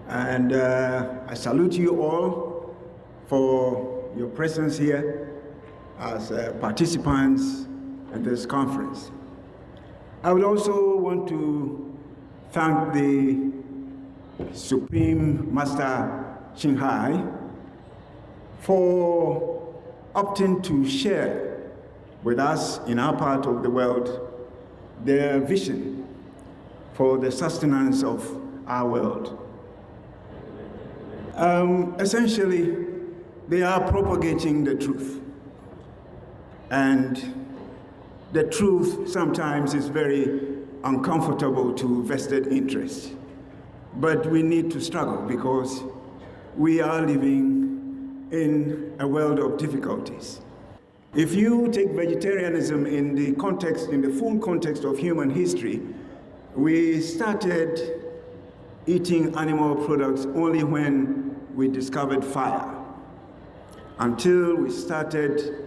and I salute you all for your presence here as participants in this conference. I would also want to thank the Supreme Master Qinghai for opting to share with us in our part of the world their vision for the sustenance of our world. Essentially, they are propagating the truth. And the truth sometimes is very uncomfortable to vested interests. But we need to struggle because we are living in a world of difficulties. If you take vegetarianism in the full context of human history, we started eating animal products only when we discovered fire, until we started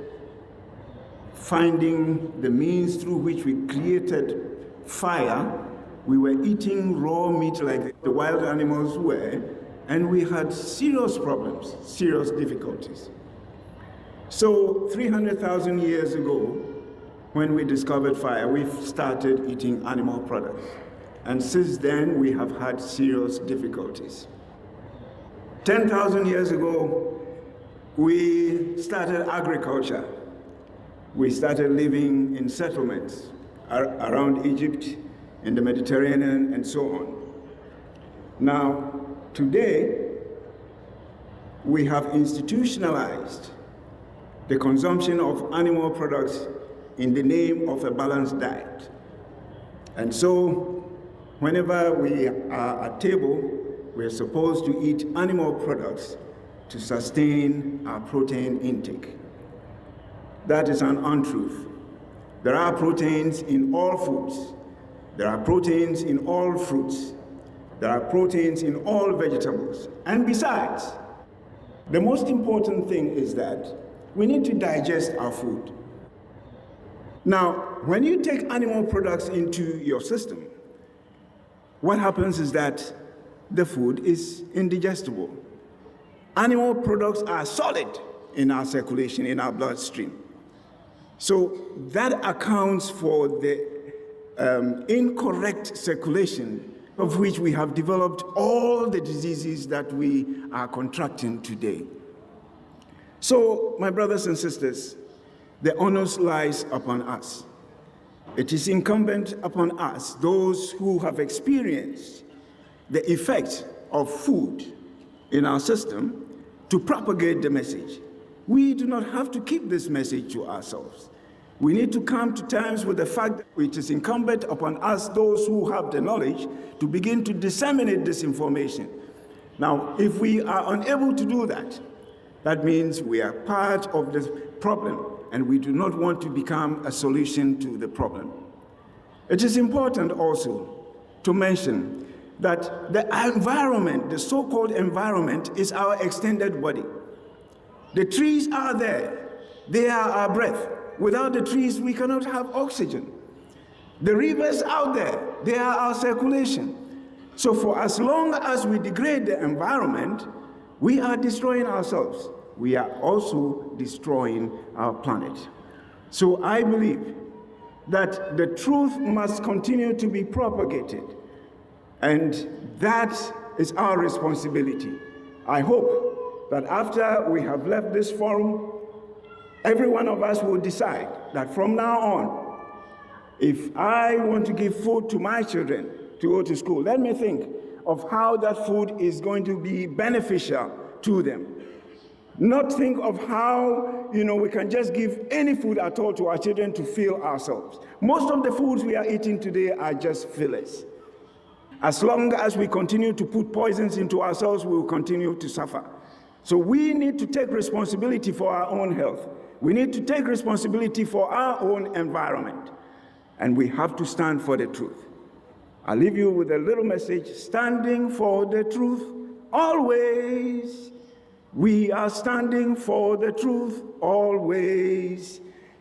finding the means through which we created fire. We were eating raw meat like the wild animals were, and we had serious problems, serious difficulties. So 300,000 years ago, when we discovered fire, we started eating animal products. And since then, we have had serious difficulties. 10,000 years ago, we started agriculture. We started living in settlements around Egypt, in the Mediterranean, and so on. Now, today, we have institutionalized the consumption of animal products in the name of a balanced diet. And so, whenever we are at table, we're supposed to eat animal products to sustain our protein intake. That is an untruth. There are proteins in all foods. There are proteins in all fruits. There are proteins in all vegetables. And besides, the most important thing is that we need to digest our food. Now, when you take animal products into your system, what happens is that the food is indigestible. Animal products are solid in our circulation, in our bloodstream. So that accounts for the incorrect circulation of which we have developed all the diseases that we are contracting today. So, my brothers and sisters, the onus lies upon us. It is incumbent upon us, those who have experienced the effect of food in our system, to propagate the message. We do not have to keep this message to ourselves. We need to come to terms with the fact that it is incumbent upon us, those who have the knowledge, to begin to disseminate this information. Now, if we are unable to do that, that means we are part of the problem, and we do not want to become a solution to the problem. It is important also to mention that the environment, the so-called environment, is our extended body. The trees are there. They are our breath. Without the trees, we cannot have oxygen. The rivers out there, they are our circulation. So for as long as we degrade the environment, we are destroying ourselves. We are also destroying our planet. So I believe that the truth must continue to be propagated, and that is our responsibility. I hope that after we have left this forum, every one of us will decide that from now on, if I want to give food to my children to go to school, let me think of how that food is going to be beneficial to them. Not think of how, we can just give any food at all to our children to fill ourselves. Most of the foods we are eating today are just fillers. As long as we continue to put poisons into ourselves, we will continue to suffer. So we need to take responsibility for our own health. We need to take responsibility for our own environment. And we have to stand for the truth. I'll leave you with a little message: standing for the truth always. We are standing for the truth always.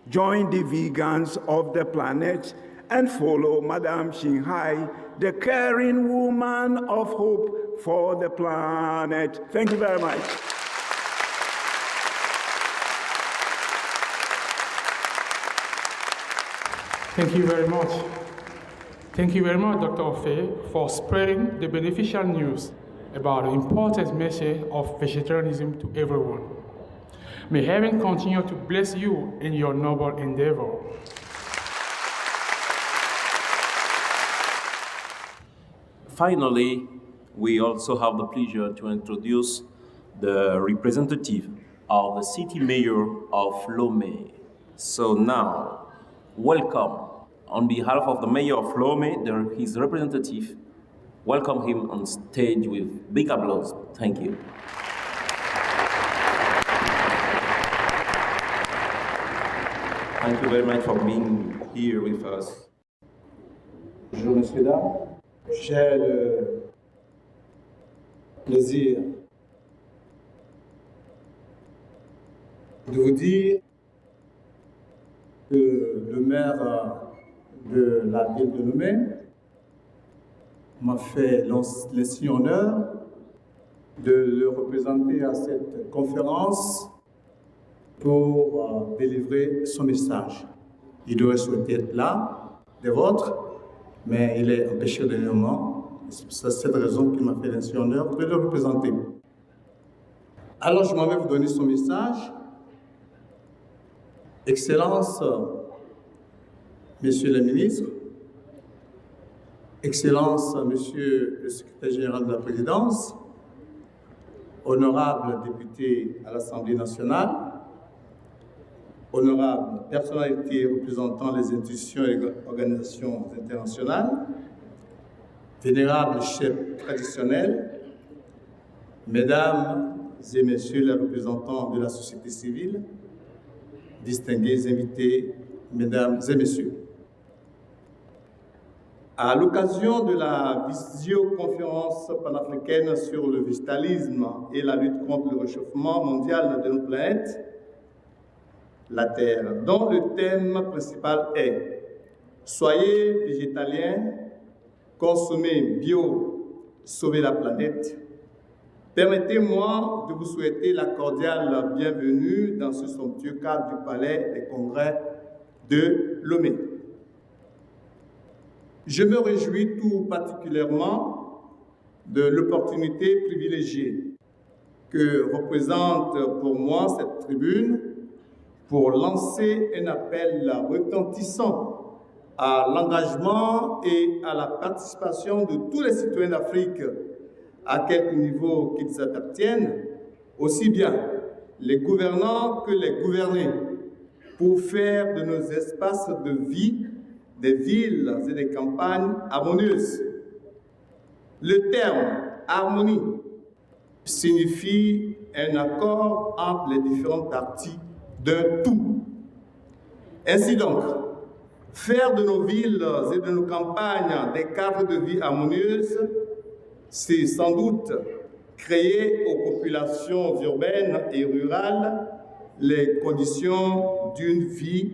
Join the vegans of the planet and follow Madame Qinghai, the caring woman of hope for the planet. Thank you very much. Thank you very much. Thank you very much, Dr. Ofe, for spreading the beneficial news about the important message of vegetarianism to everyone. May heaven continue to bless you in your noble endeavor. Finally, we also have the pleasure to introduce the representative of the city mayor of Lomé. So now, welcome. On behalf of the mayor of Lomé, his representative, welcome him on stage with big applause. Thank you. Thank you very much for being here with us. Bonjour, messieurs, dames. J'ai le plaisir de vous dire que le maire de la ville de Lomé m'a fait l'insigne honneur de le représenter à cette conférence pour délivrer son message. Il aurait souhaité être là, des vôtres, mais il est empêché de moment. C'est pour cette raison qu'il m'a fait l'insigne honneur de le représenter. Alors je m'en vais vous donner son message. Excellences, Messieurs les ministres, Excellences, Monsieur le secrétaire général de la présidence, honorables députés à l'Assemblée nationale, honorables personnalités représentant les institutions et organisations internationales, vénérables chefs traditionnels, mesdames et messieurs les représentants de la société civile, distingués invités, mesdames et messieurs. À l'occasion de la visioconférence panafricaine sur le végétalisme et la lutte contre le réchauffement mondial de notre planète, la Terre, dont le thème principal est « Soyez végétaliens, consommez bio, sauvez la planète », permettez-moi de vous souhaiter la cordiale bienvenue dans ce somptueux cadre du Palais des Congrès de Lomé. Je me réjouis tout particulièrement de l'opportunité privilégiée que représente pour moi cette tribune pour lancer un appel retentissant à l'engagement et à la participation de tous les citoyens d'Afrique, à quelque niveau qu'ils appartiennent, aussi bien les gouvernants que les gouvernés, pour faire de nos espaces de vie des villes et des campagnes harmonieuses. Le terme « harmonie » signifie un accord entre les différentes parties d'un tout. Ainsi donc, faire de nos villes et de nos campagnes des cadres de vie harmonieuses, c'est sans doute créer aux populations urbaines et rurales les conditions d'une vie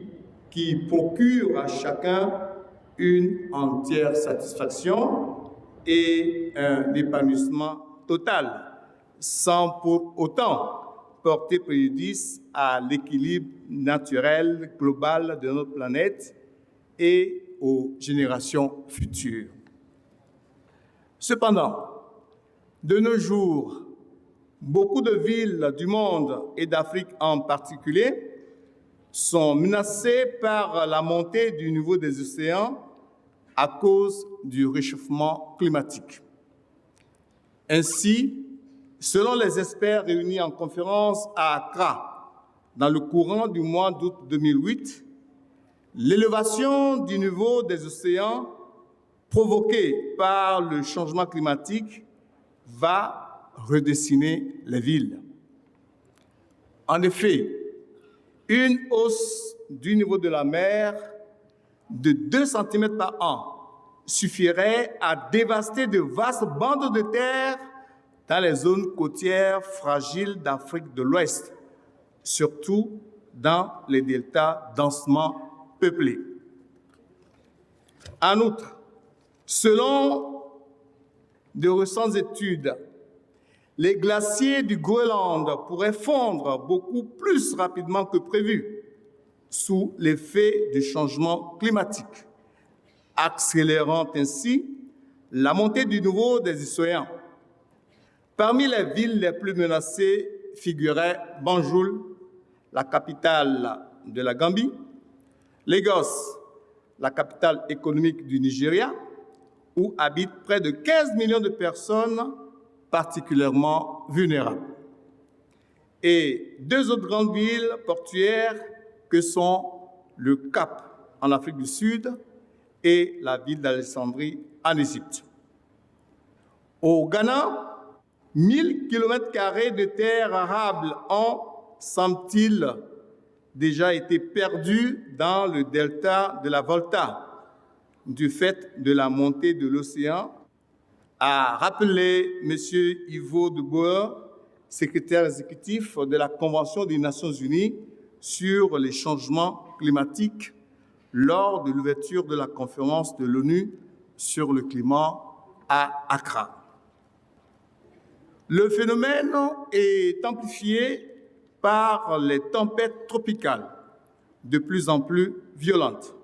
qui procure à chacun une entière satisfaction et un épanouissement total, sans pour autant porter préjudice à l'équilibre naturel global de notre planète et aux générations futures. Cependant, de nos jours, beaucoup de villes du monde et d'Afrique en particulier sont menacées par la montée du niveau des océans à cause du réchauffement climatique. Ainsi, selon les experts réunis en conférence à Accra dans le courant du mois d'août 2008, l'élévation du niveau des océans provoquée par le changement climatique va redessiner les villes. En effet, une hausse du niveau de la mer de 2 cm par an suffirait à dévaster de vastes bandes de terre dans les zones côtières fragiles d'Afrique de l'Ouest, surtout dans les deltas densément peuplés. En outre, selon de récentes études, les glaciers du Groenland pourraient fondre beaucoup plus rapidement que prévu sous l'effet du changement climatique, accélérant ainsi la montée du niveau des océans. Parmi les villes les plus menacées figuraient Banjul, la capitale de la Gambie, Lagos, la capitale économique du Nigeria, où habitent près de 15 millions de personnes particulièrement vulnérables. Et deux autres grandes villes portuaires que sont le Cap en Afrique du Sud et la ville d'Alexandrie en Égypte. Au Ghana, 1000 km² de terres arables ont, semble-t-il, déjà été perdus dans le delta de la Volta du fait de la montée de l'océan, a rappelé M. Ivo de Boer, secrétaire exécutif de la Convention des Nations Unies sur les changements climatiques lors de l'ouverture de la conférence de l'ONU sur le climat à Accra. Le phénomène est amplifié par les tempêtes tropicales de plus en plus violentes.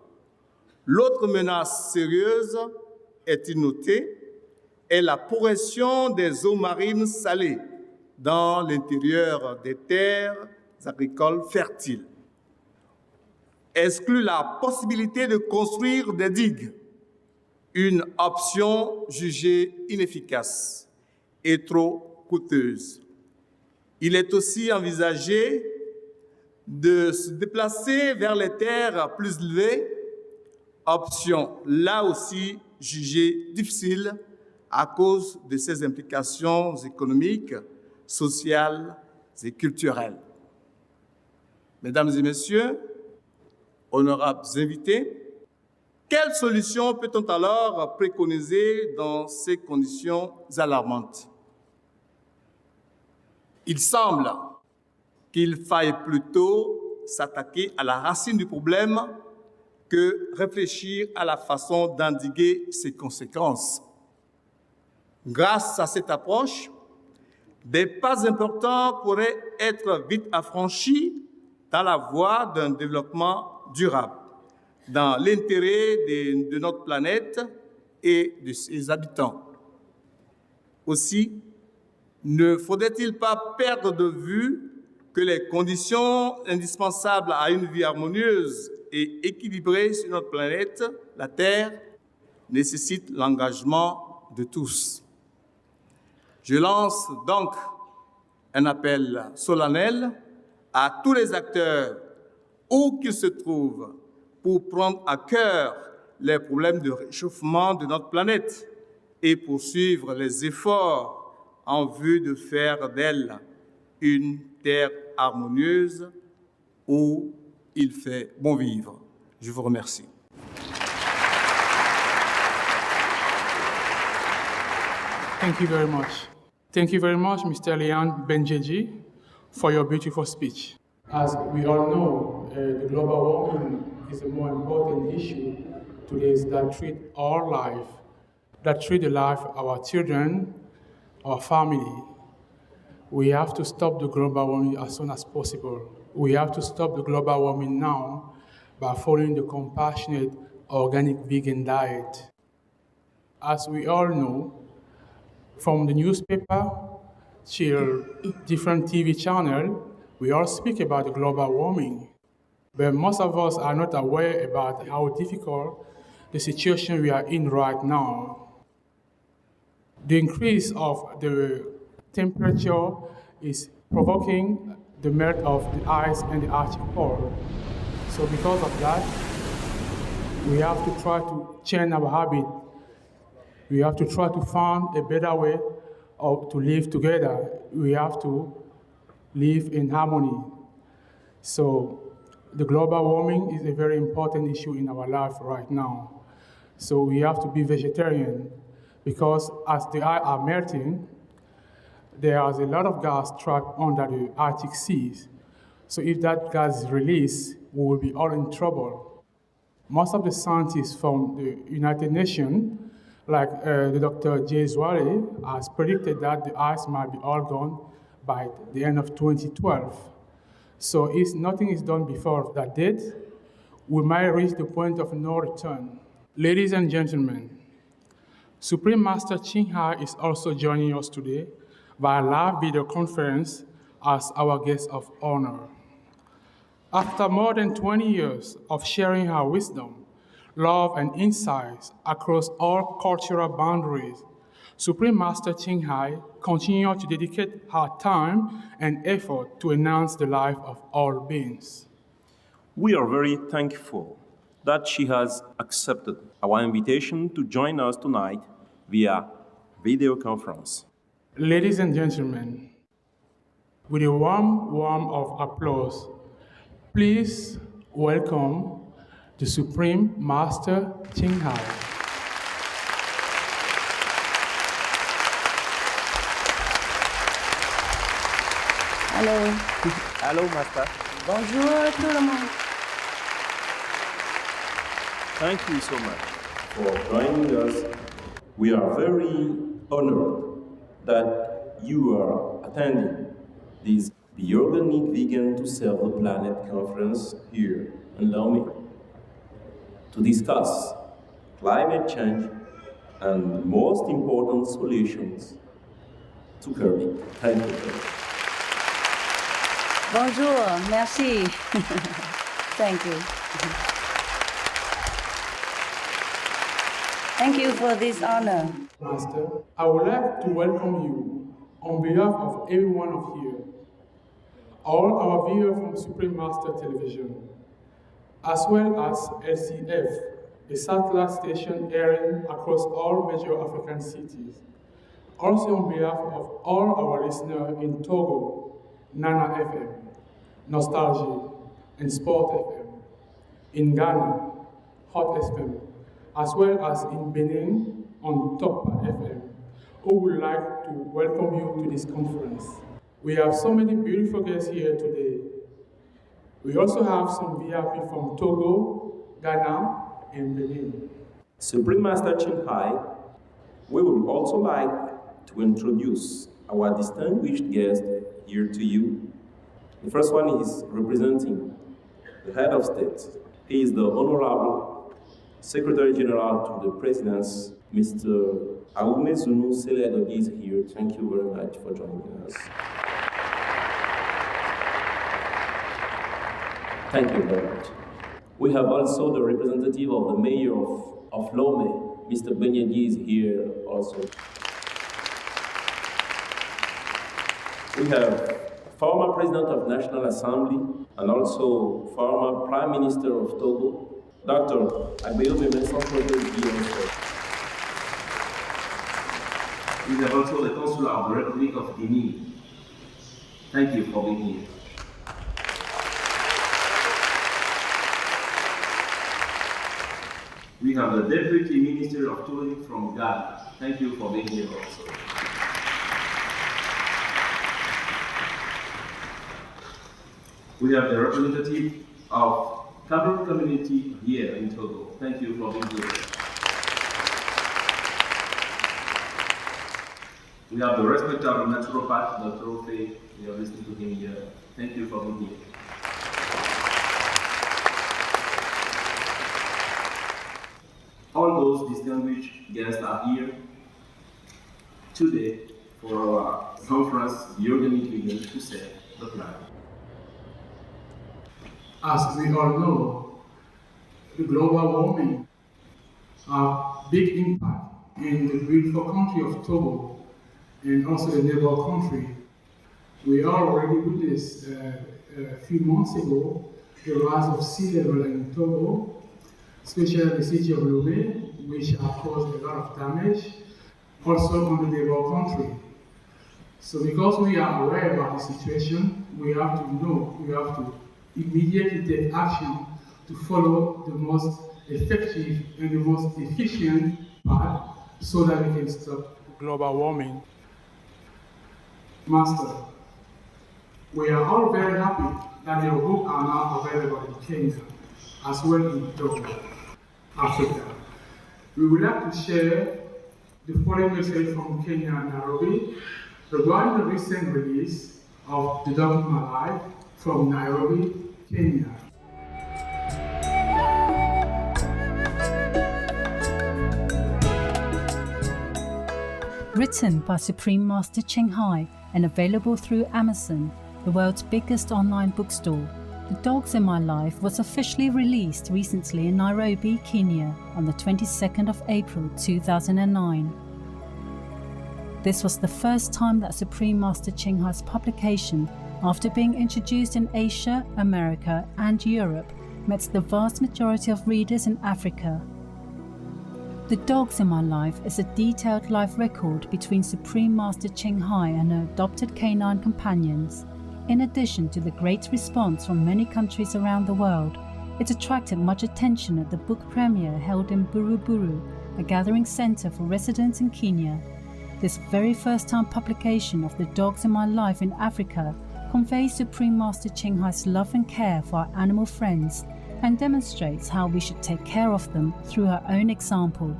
L'autre menace sérieuse, est-il noté, est la progression des eaux marines salées dans l'intérieur des terres agricoles fertiles. Exclut la possibilité de construire des digues, une option jugée inefficace et trop coûteuse. Il est aussi envisagé de se déplacer vers les terres plus élevées, option là aussi jugée difficile à cause de ses implications économiques, sociales et culturelles. Mesdames et messieurs, honorables invités, quelle solution peut-on alors préconiser dans ces conditions alarmantes? Il semble qu'il faille plutôt s'attaquer à la racine du problème que réfléchir à la façon d'endiguer ses conséquences. Grâce à cette approche, des pas importants pourraient être vite affranchis dans la voie d'un développement durable, dans l'intérêt de notre planète et de ses habitants. Aussi, ne faudrait-il pas perdre de vue que les conditions indispensables à une vie harmonieuse et équilibrée sur notre planète, la Terre, nécessitent l'engagement de tous. Je lance donc un appel solennel à tous les acteurs, où qu'ils se trouvent, pour prendre à cœur les problèmes de réchauffement de notre planète et poursuivre les efforts en vue de faire d'elle une terre harmonieuse où il fait bon vivre. Je vous remercie. Thank you very much. Thank you very much, Mr. Leon Benjeji, for your beautiful speech. As we all know, the global warming is a more important issue today that treat our life, that treat the life of our children, our family. We have to stop the global warming as soon as possible. We have to stop the global warming now by following the compassionate, organic, vegan diet. As we all know, from the newspaper to different TV channels, we all speak about the global warming. But most of us are not aware about how difficult the situation we are in right now. The increase of the temperature is provoking the melt of the ice and the Arctic pole. So because of that, we have to try to change our habit. We have to try to find a better way to live together. We have to live in harmony. So the global warming is a very important issue in our life right now. So we have to be vegetarian because as the ice are melting, there is a lot of gas trapped under the Arctic seas. So if that gas is released, we will be all in trouble. Most of the scientists from the United Nations, like the Dr. Jay Zwale, has predicted that the ice might be all gone by the end of 2012. So if nothing is done before that date, we might reach the point of no return. Ladies and gentlemen, Supreme Master Ching Hai is also joining us today via live video conference as our guest of honor. After more than 20 years of sharing her wisdom, love, and insights across all cultural boundaries, Supreme Master Ching Hai continues to dedicate her time and effort to enhance the life of all beings. We are very thankful that she has accepted our invitation to join us tonight via video conference. Ladies and gentlemen, with a warm of applause, please welcome the Supreme Master Ching Hai. Allô. Hello, Master. Bonjour tout le monde. Thank you so much for joining us. We are very honored that you are attending this Be Organic Vegan to Save the Planet conference here in Lomé to discuss climate change and most important solutions to curb it. Thank you. Bonjour, merci. Thank you. Thank you for this honor. Master, I would like to welcome you on behalf of everyone of here, all our viewers from Supreme Master Television, as well as LCF, a satellite station airing across all major African cities. Also on behalf of all our listeners in Togo, Nana FM, Nostalgie, and Sport FM, in Ghana, Hot FM, as well as in Benin on Top FM, who would like to welcome you to this conference. We have so many beautiful guests here today. We also have some VIP from Togo, Ghana, and Benin. Supreme Master Ching Hai, we would also like to introduce our distinguished guest here to you. The first one is representing the head of state. He is the Honorable Secretary General to the Presidents, Mr. Aumezunu Selegogi is here. Thank you very much for joining us. Thank you very much. We have also the representative of the Mayor of Lomé, Mr. Benyedi is here also. We have former President of National Assembly and also former Prime Minister of Togo, Dr. Abayomi Mensah-Proto is here also. We have also the Consul of the Republic of Guinea. Thank you for being here. We have the Deputy Minister of Tourism from Ghana. Thank you for being here also. We have the representative of Cameroon community here in Togo. Thank you for being here. We have the respected naturopath, Dr. Ofe. We are listening to him here. Thank you for being here. All those distinguished guests are here today for our conference, The Organic Vegan to Save the Planet. As we all know, the global warming has big impact in the beautiful country of Togo and also the neighbor country. We already witnessed a few months ago the rise of sea level in Togo, especially the city of Lomé, which has caused a lot of damage, also on the neighbor country. So because we are aware about the situation, we have to immediately take action to follow the most effective and the most efficient path so that we can stop global warming. Master, we are all very happy that your books are now available in Kenya as well in Togo, Africa. We would like to share the following message from Kenya and Nairobi regarding the recent release of the document My Life from Nairobi, Kenya. Written by Supreme Master Ching Hai and available through Amazon, the world's biggest online bookstore, The Dogs in My Life was officially released recently in Nairobi, Kenya on the 22nd of April 2009. This was the first time that Supreme Master Ching Hai's publication, after being introduced in Asia, America and Europe, met the vast majority of readers in Africa. The Dogs in My Life is a detailed life record between Supreme Master Ching Hai and her adopted canine companions. In addition to the great response from many countries around the world, it attracted much attention at the book premiere held in Buruburu, a gathering centre for residents in Kenya. This very first-time publication of The Dogs in My Life in Africa conveys Supreme Master Ching Hai's love and care for our animal friends and demonstrates how we should take care of them through her own example.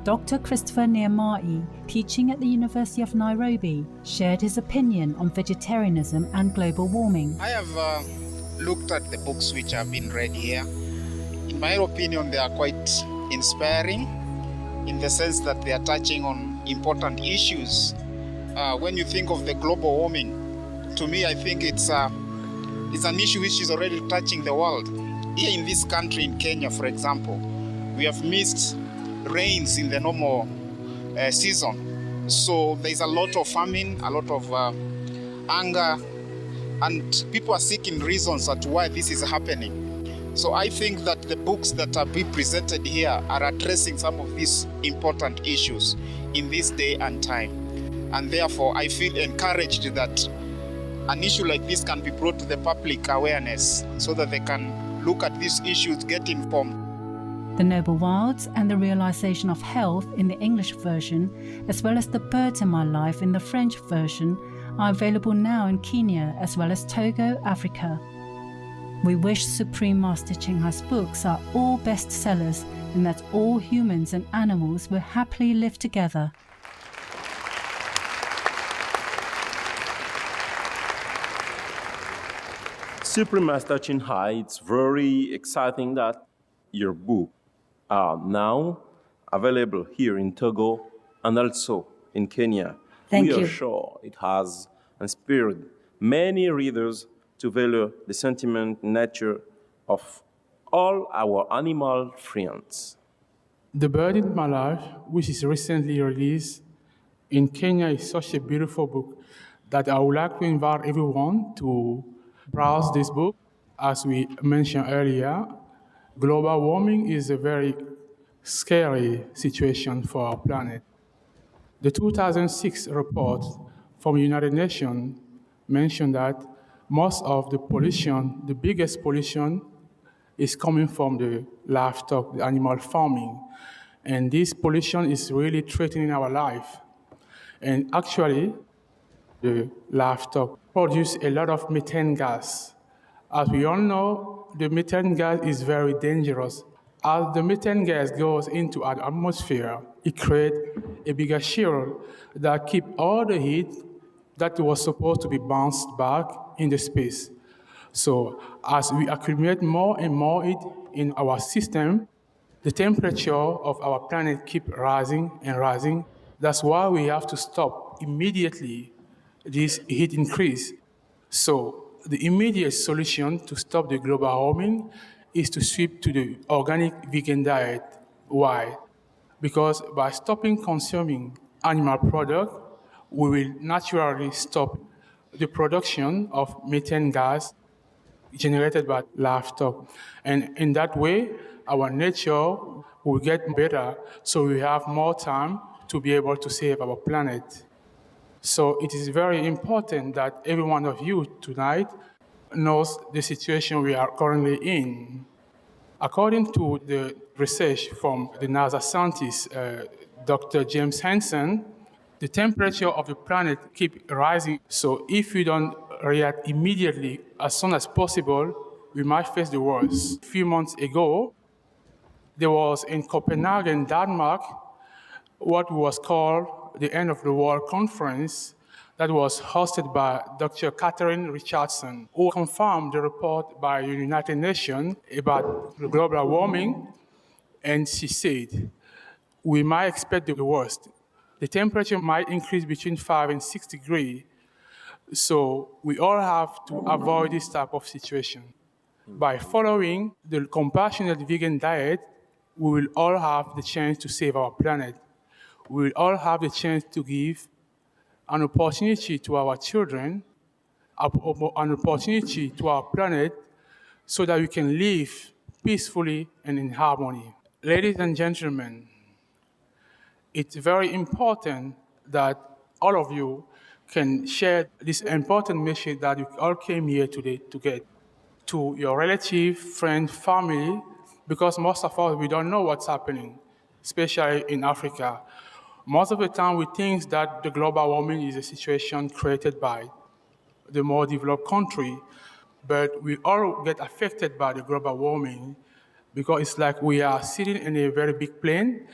Dr. Christopher Niamai, teaching at the University of Nairobi, shared his opinion on vegetarianism and global warming. I have looked at the books which have been read here. In my opinion, they are quite inspiring in the sense that they are touching on important issues. When you think of the global warming, to me, I think it's an issue which is already touching the world. Here in this country, in Kenya, for example, we have missed rains in the normal season. So there's a lot of famine, a lot of anger, and people are seeking reasons as to why this is happening. So I think that the books that are being presented here are addressing some of these important issues in this day and time. And therefore, I feel encouraged that an issue like this can be brought to the public awareness so that they can look at these issues, get informed. The Noble Wilds and the Realization of Health in the English version, as well as The Birds in My Life in the French version, are available now in Kenya as well as Togo, Africa. We wish Supreme Master Ching Hai's books are all bestsellers and that all humans and animals will happily live together. Supreme Master Ching Hai, it's very exciting that your book are now available here in Togo and also in Kenya. We are sure it has inspired many readers to value the sentiment nature of all our animal friends. The Bird in My Life, which is recently released in Kenya, is such a beautiful book that I would like to invite everyone to browse this book. As we mentioned earlier, global warming is a very scary situation for our planet. The 2006 report from the United Nations mentioned that most of the pollution, the biggest pollution, is coming from the livestock, the animal farming. And this pollution is really threatening our life. And actually, the livestock produce a lot of methane gas. As we all know, the methane gas is very dangerous. As the methane gas goes into our atmosphere, it creates a bigger shield that keeps all the heat that was supposed to be bounced back in the space. So as we accumulate more and more heat in our system, the temperature of our planet keeps rising and rising. That's why we have to stop immediately this heat increase. So the immediate solution to stop the global warming is to switch to the organic vegan diet. Why? Because by stopping consuming animal products, we will naturally stop the production of methane gas generated by livestock. And in that way, our nature will get better, so we have more time to be able to save our planet. So it is very important that every one of you tonight knows the situation we are currently in. According to the research from the NASA scientist, Dr. James Hansen, the temperature of the planet keeps rising. So if we don't react immediately, as soon as possible, we might face the worst. A few months ago, there was in Copenhagen, Denmark, what was called the End of the World Conference that was hosted by Dr. Catherine Richardson, who confirmed the report by the United Nations about global warming. And she said, we might expect the worst. the temperature might increase between 5 and 6 degrees. So we all have to avoid this type of situation. By following the compassionate vegan diet, we will all have the chance to save our planet. We will all have the chance to give an opportunity to our children, an opportunity to our planet, so that we can live peacefully and in harmony. Ladies and gentlemen, it's very important that all of you can share this important message that you all came here today to get to your relative, friend, family, because most of us, we don't know what's happening, especially in Africa. Most of the time, we think that the global warming is a situation created by the more developed country, but we all get affected by the global warming because it's like we are sitting in a very big plane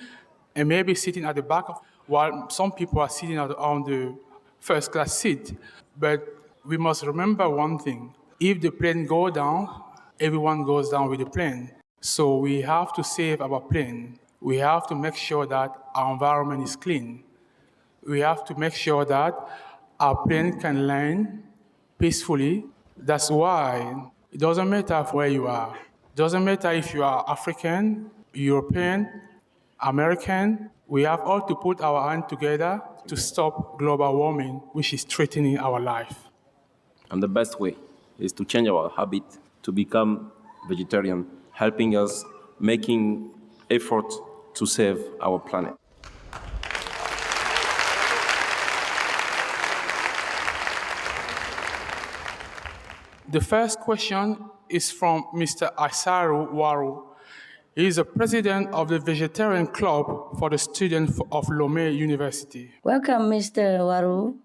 and maybe sitting at the back, while some people are sitting on the first class seat. But we must remember one thing. If the plane goes down, everyone goes down with the plane. So we have to save our plane. We have to make sure that our environment is clean. We have to make sure that our plane can land peacefully. That's why it doesn't matter where you are. It doesn't matter if you are African, European, American. We have all to put our hands together to stop global warming, which is threatening our life. And the best way is to change our habit to become vegetarian, helping us making effort to save our planet. The first question is from Mr. Asaru Waru. He is the president of the Vegetarian Club for the students of Lomé University. Welcome, Mr. Waru.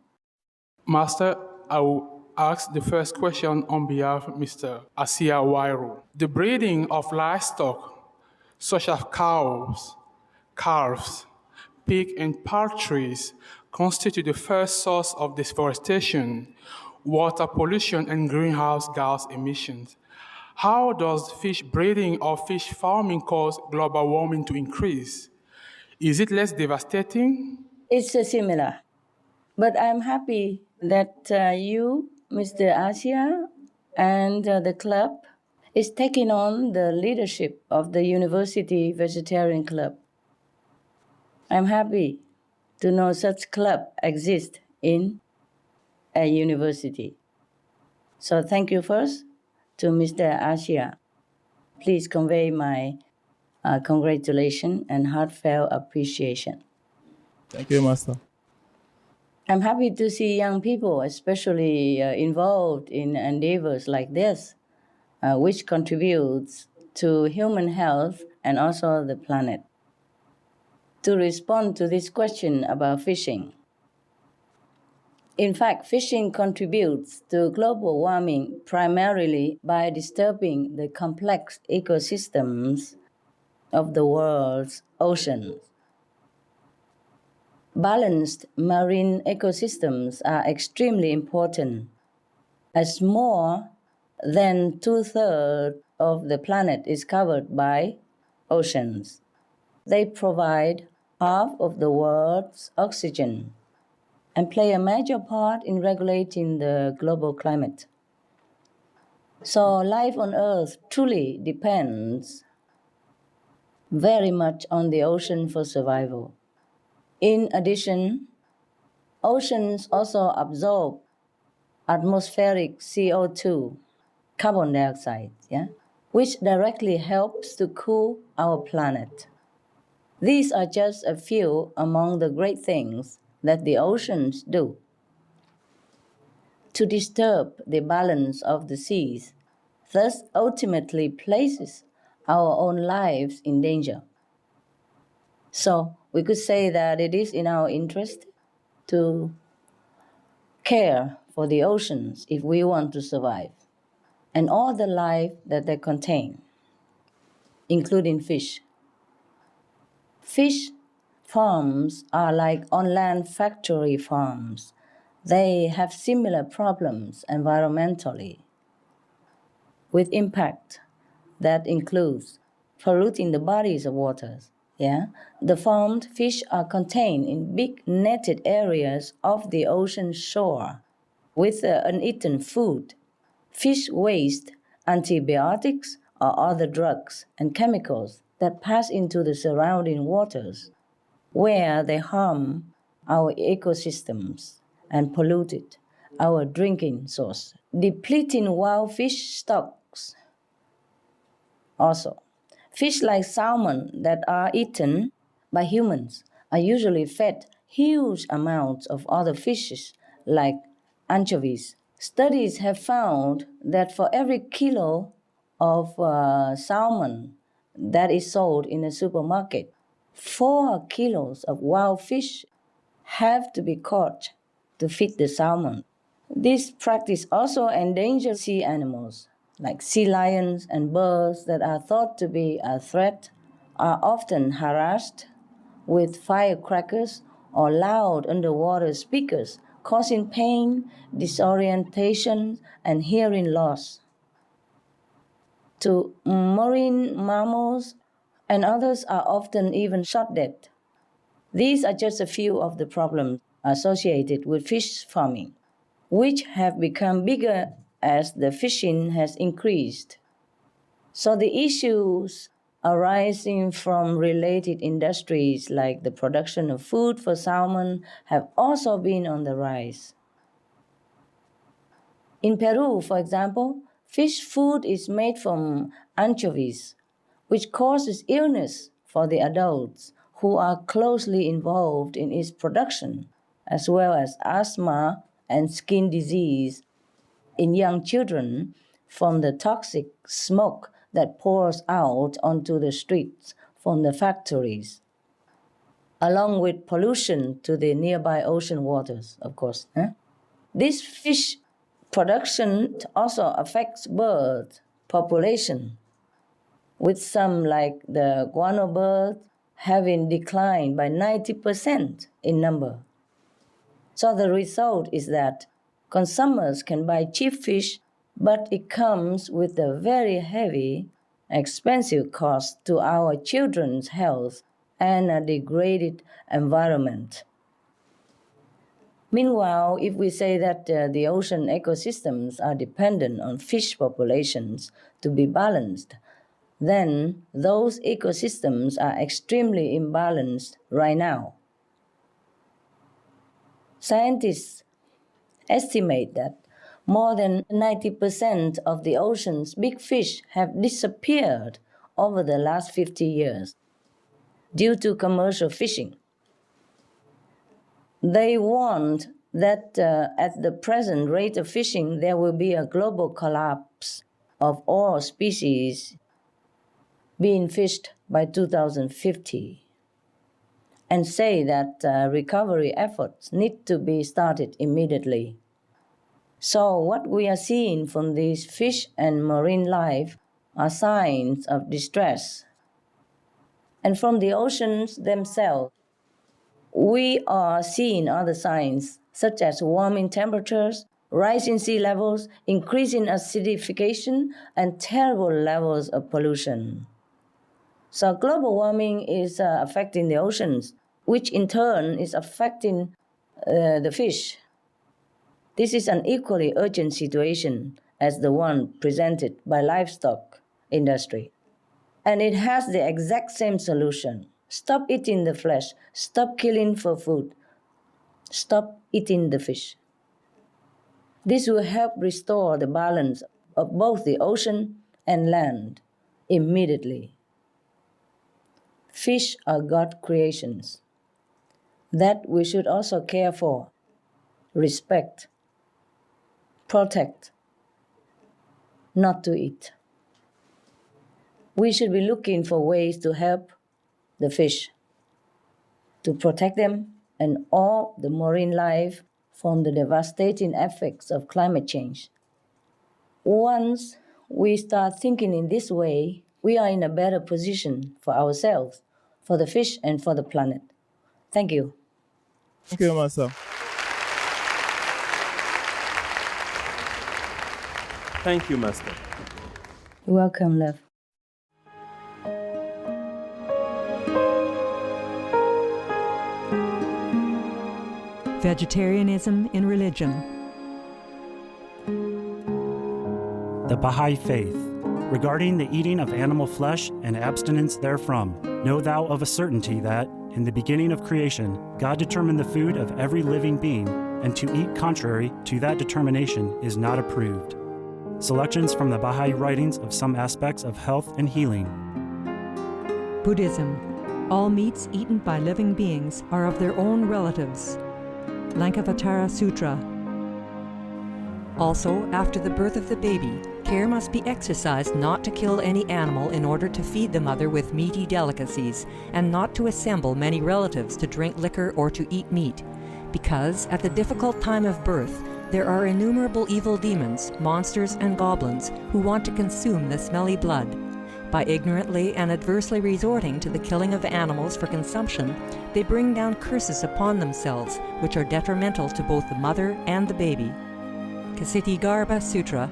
Master, I will ask the first question on behalf of Mr. Asia Waru. The breeding of livestock, such as cows, calves, pigs, and poultry, constitute the first source of deforestation, water pollution, and greenhouse gas emissions. How does fish breeding or fish farming cause global warming to increase? Is it less devastating? It's similar. But I'm happy that you, Mr. Asia, and the club is taking on the leadership of the University Vegetarian Club. I'm happy to know such club exists in a university. So thank you first to Mr. Asia. Please convey my congratulations and heartfelt appreciation. Thank you, Master. I'm happy to see young people, especially involved in endeavors like this, which contributes to human health and also the planet. To respond to this question about fishing, in fact, fishing contributes to global warming primarily by disturbing the complex ecosystems of the world's oceans. Balanced marine ecosystems are extremely important, as more than 2/3 of the planet is covered by oceans. They provide half of the world's oxygen and play a major part in regulating the global climate. So life on Earth truly depends very much on the ocean for survival. In addition, oceans also absorb atmospheric CO2, carbon dioxide, which directly helps to cool our planet. These are just a few among the great things that the oceans do. To disturb the balance of the seas, thus ultimately places our own lives in danger. So we could say that it is in our interest to care for the oceans if we want to survive, and all the life that they contain, including fish. Fish farms are like on-land factory farms. They have similar problems environmentally, with impact that includes polluting the bodies of waters, The farmed fish are contained in big netted areas of the ocean shore with uneaten food, fish waste, antibiotics, or other drugs and chemicals that pass into the surrounding waters, where they harm our ecosystems and polluted our drinking source, depleting wild fish stocks. Also, fish like salmon that are eaten by humans are usually fed huge amounts of other fishes like anchovies. Studies have found that for every kilo of salmon that is sold in a supermarket, 4 kilos of wild fish have to be caught to feed the salmon. This practice also endangers sea animals, like sea lions and birds that are thought to be a threat, are often harassed with firecrackers or loud underwater speakers, causing pain, disorientation, and hearing loss. To marine mammals and others are often even shot dead. These are just a few of the problems associated with fish farming, which have become bigger as the fishing has increased. So the issues arising from related industries like the production of food for salmon have also been on the rise. In Peru, for example, fish food is made from anchovies, which causes illness for the adults who are closely involved in its production, as well as asthma and skin disease in young children from the toxic smoke that pours out onto the streets from the factories, along with pollution to the nearby ocean waters, of course. This fish production also affects bird population, with some like the guano bird having declined by 90% in number. So the result is that consumers can buy cheap fish, but it comes with a very heavy, expensive cost to our children's health and a degraded environment. Meanwhile, if we say that the ocean ecosystems are dependent on fish populations to be balanced, then those ecosystems are extremely imbalanced right now. Scientists estimate that more than 90% of the ocean's big fish have disappeared over the last 50 years due to commercial fishing. They warned that at the present rate of fishing, there will be a global collapse of all species being fished by 2050, and say that recovery efforts need to be started immediately. So what we are seeing from these fish and marine life are signs of distress. And from the oceans themselves, we are seeing other signs such as warming temperatures, rising sea levels, increasing acidification, and terrible levels of pollution. So global warming is affecting the oceans, which in turn is affecting the fish. This is an equally urgent situation as the one presented by livestock industry. And it has the exact same solution. Stop eating the flesh, stop killing for food, stop eating the fish. This will help restore the balance of both the ocean and land immediately. Fish are God's creations that we should also care for, respect, protect, not to eat. We should be looking for ways to help the fish, to protect them and all the marine life from the devastating effects of climate change. Once we start thinking in this way, we are in a better position for ourselves, for the fish, and for the planet. Thank you. Thank you, Master. Thank you, Master. You're welcome, love. Vegetarianism in religion. The Baha'i Faith. Regarding the eating of animal flesh and abstinence therefrom, know thou of a certainty that, in the beginning of creation, God determined the food of every living being, and to eat contrary to that determination is not approved. Selections from the Baha'i writings of some aspects of health and healing. Buddhism. All meats eaten by living beings are of their own relatives. Lankavatara Sutra. Also, after the birth of the baby, care must be exercised not to kill any animal in order to feed the mother with meaty delicacies, and not to assemble many relatives to drink liquor or to eat meat, because at the difficult time of birth, there are innumerable evil demons, monsters, and goblins who want to consume the smelly blood. By ignorantly and adversely resorting to the killing of animals for consumption, they bring down curses upon themselves, which are detrimental to both the mother and the baby. Ksitigarbha Sutra.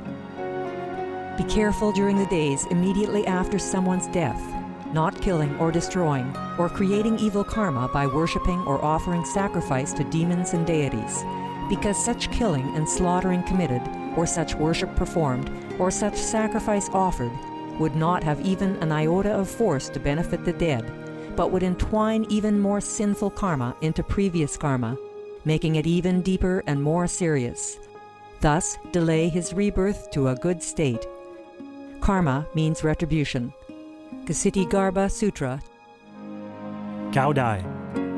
Be careful during the days immediately after someone's death, not killing or destroying, or creating evil karma by worshipping or offering sacrifice to demons and deities, because such killing and slaughtering committed, or such worship performed, or such sacrifice offered, would not have even an iota of force to benefit the dead, but would entwine even more sinful karma into previous karma, making it even deeper and more serious. Thus, delay his rebirth to a good state. Karma means retribution. Ksitigarbha Sutra. Gaudai.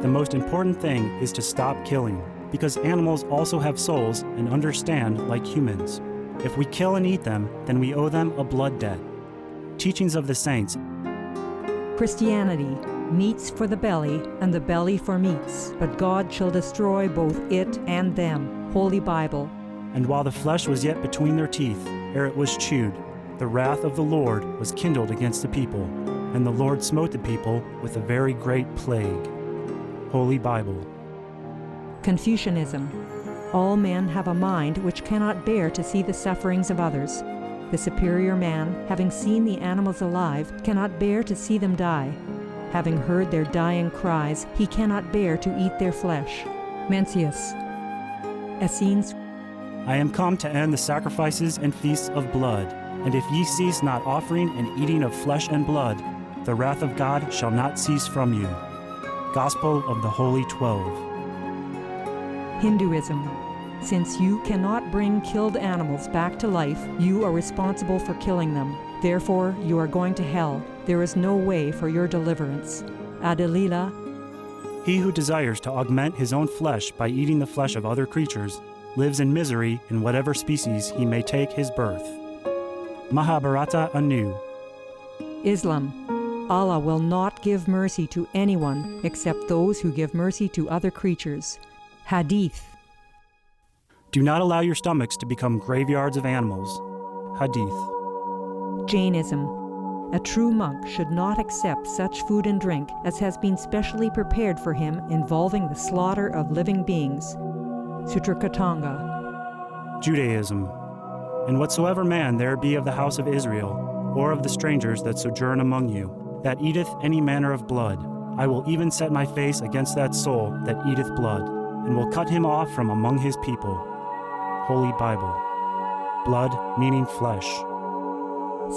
The most important thing is to stop killing, because animals also have souls and understand like humans. If we kill and eat them, then we owe them a blood debt. Teachings of the Saints. Christianity. Meats for the belly, and the belly for meats, but God shall destroy both it and them. Holy Bible. And while the flesh was yet between their teeth, ere it was chewed, the wrath of the Lord was kindled against the people, and the Lord smote the people with a very great plague. Holy Bible. Confucianism. All men have a mind which cannot bear to see the sufferings of others. The superior man, having seen the animals alive, cannot bear to see them die. Having heard their dying cries, he cannot bear to eat their flesh. Mencius. Essenes. I am come to end the sacrifices and feasts of blood, and if ye cease not offering and eating of flesh and blood, the wrath of God shall not cease from you. Gospel of the Holy 12. Hinduism. Since you cannot bring killed animals back to life, you are responsible for killing them. Therefore, you are going to hell. There is no way for your deliverance. Adalila. He who desires to augment his own flesh by eating the flesh of other creatures lives in misery in whatever species he may take his birth. Mahabharata anew. Islam. Allah will not give mercy to anyone except those who give mercy to other creatures. Hadith. Do not allow your stomachs to become graveyards of animals. Hadith. Jainism. A true monk should not accept such food and drink as has been specially prepared for him involving the slaughter of living beings. Sutrakatanga. Judaism. And whatsoever man there be of the house of Israel, or of the strangers that sojourn among you, that eateth any manner of blood, I will even set my face against that soul that eateth blood, and will cut him off from among his people. Holy Bible. Blood meaning flesh.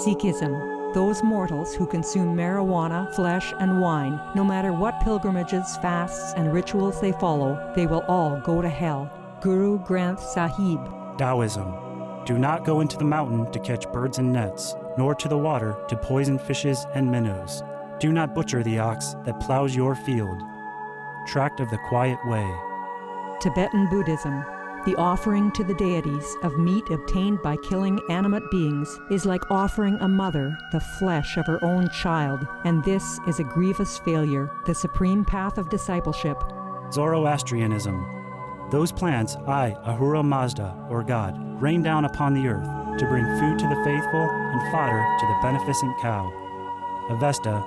Sikhism. Those mortals who consume marijuana, flesh, and wine, no matter what pilgrimages, fasts, and rituals they follow, they will all go to hell. Guru Granth Sahib. Taoism. Do not go into the mountain to catch birds and nets, nor to the water to poison fishes and minnows. Do not butcher the ox that plows your field. Tract of the Quiet Way. Tibetan Buddhism. The offering to the deities of meat obtained by killing animate beings is like offering a mother the flesh of her own child, and this is a grievous failure, the supreme path of discipleship. Zoroastrianism. Those plants I, Ahura Mazda, or God, rain down upon the earth to bring food to the faithful and fodder to the beneficent cow. Avesta.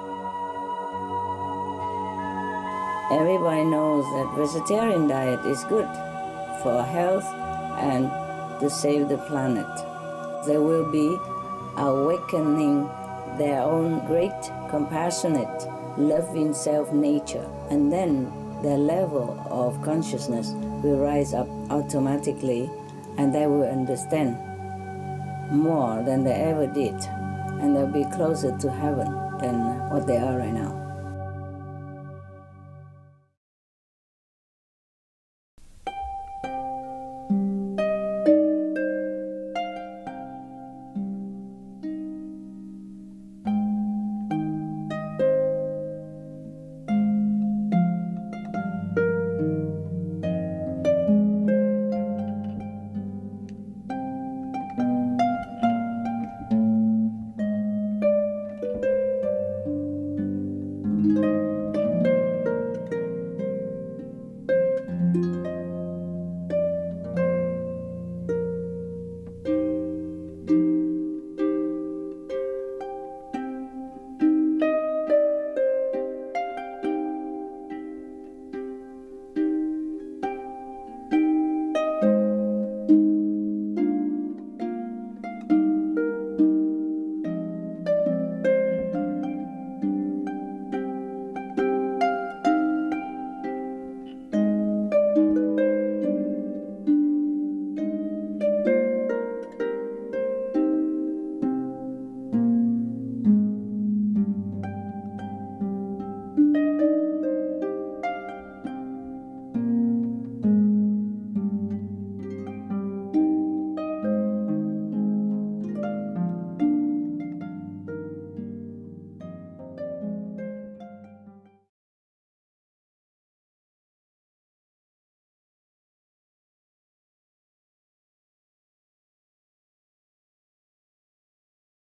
Everybody knows that vegetarian diet is good for health and to save the planet. They will be awakening their own great, compassionate, loving self-nature, and then their level of consciousness will rise up automatically, and they will understand more than they ever did, and they'll be closer to heaven than what they are right now.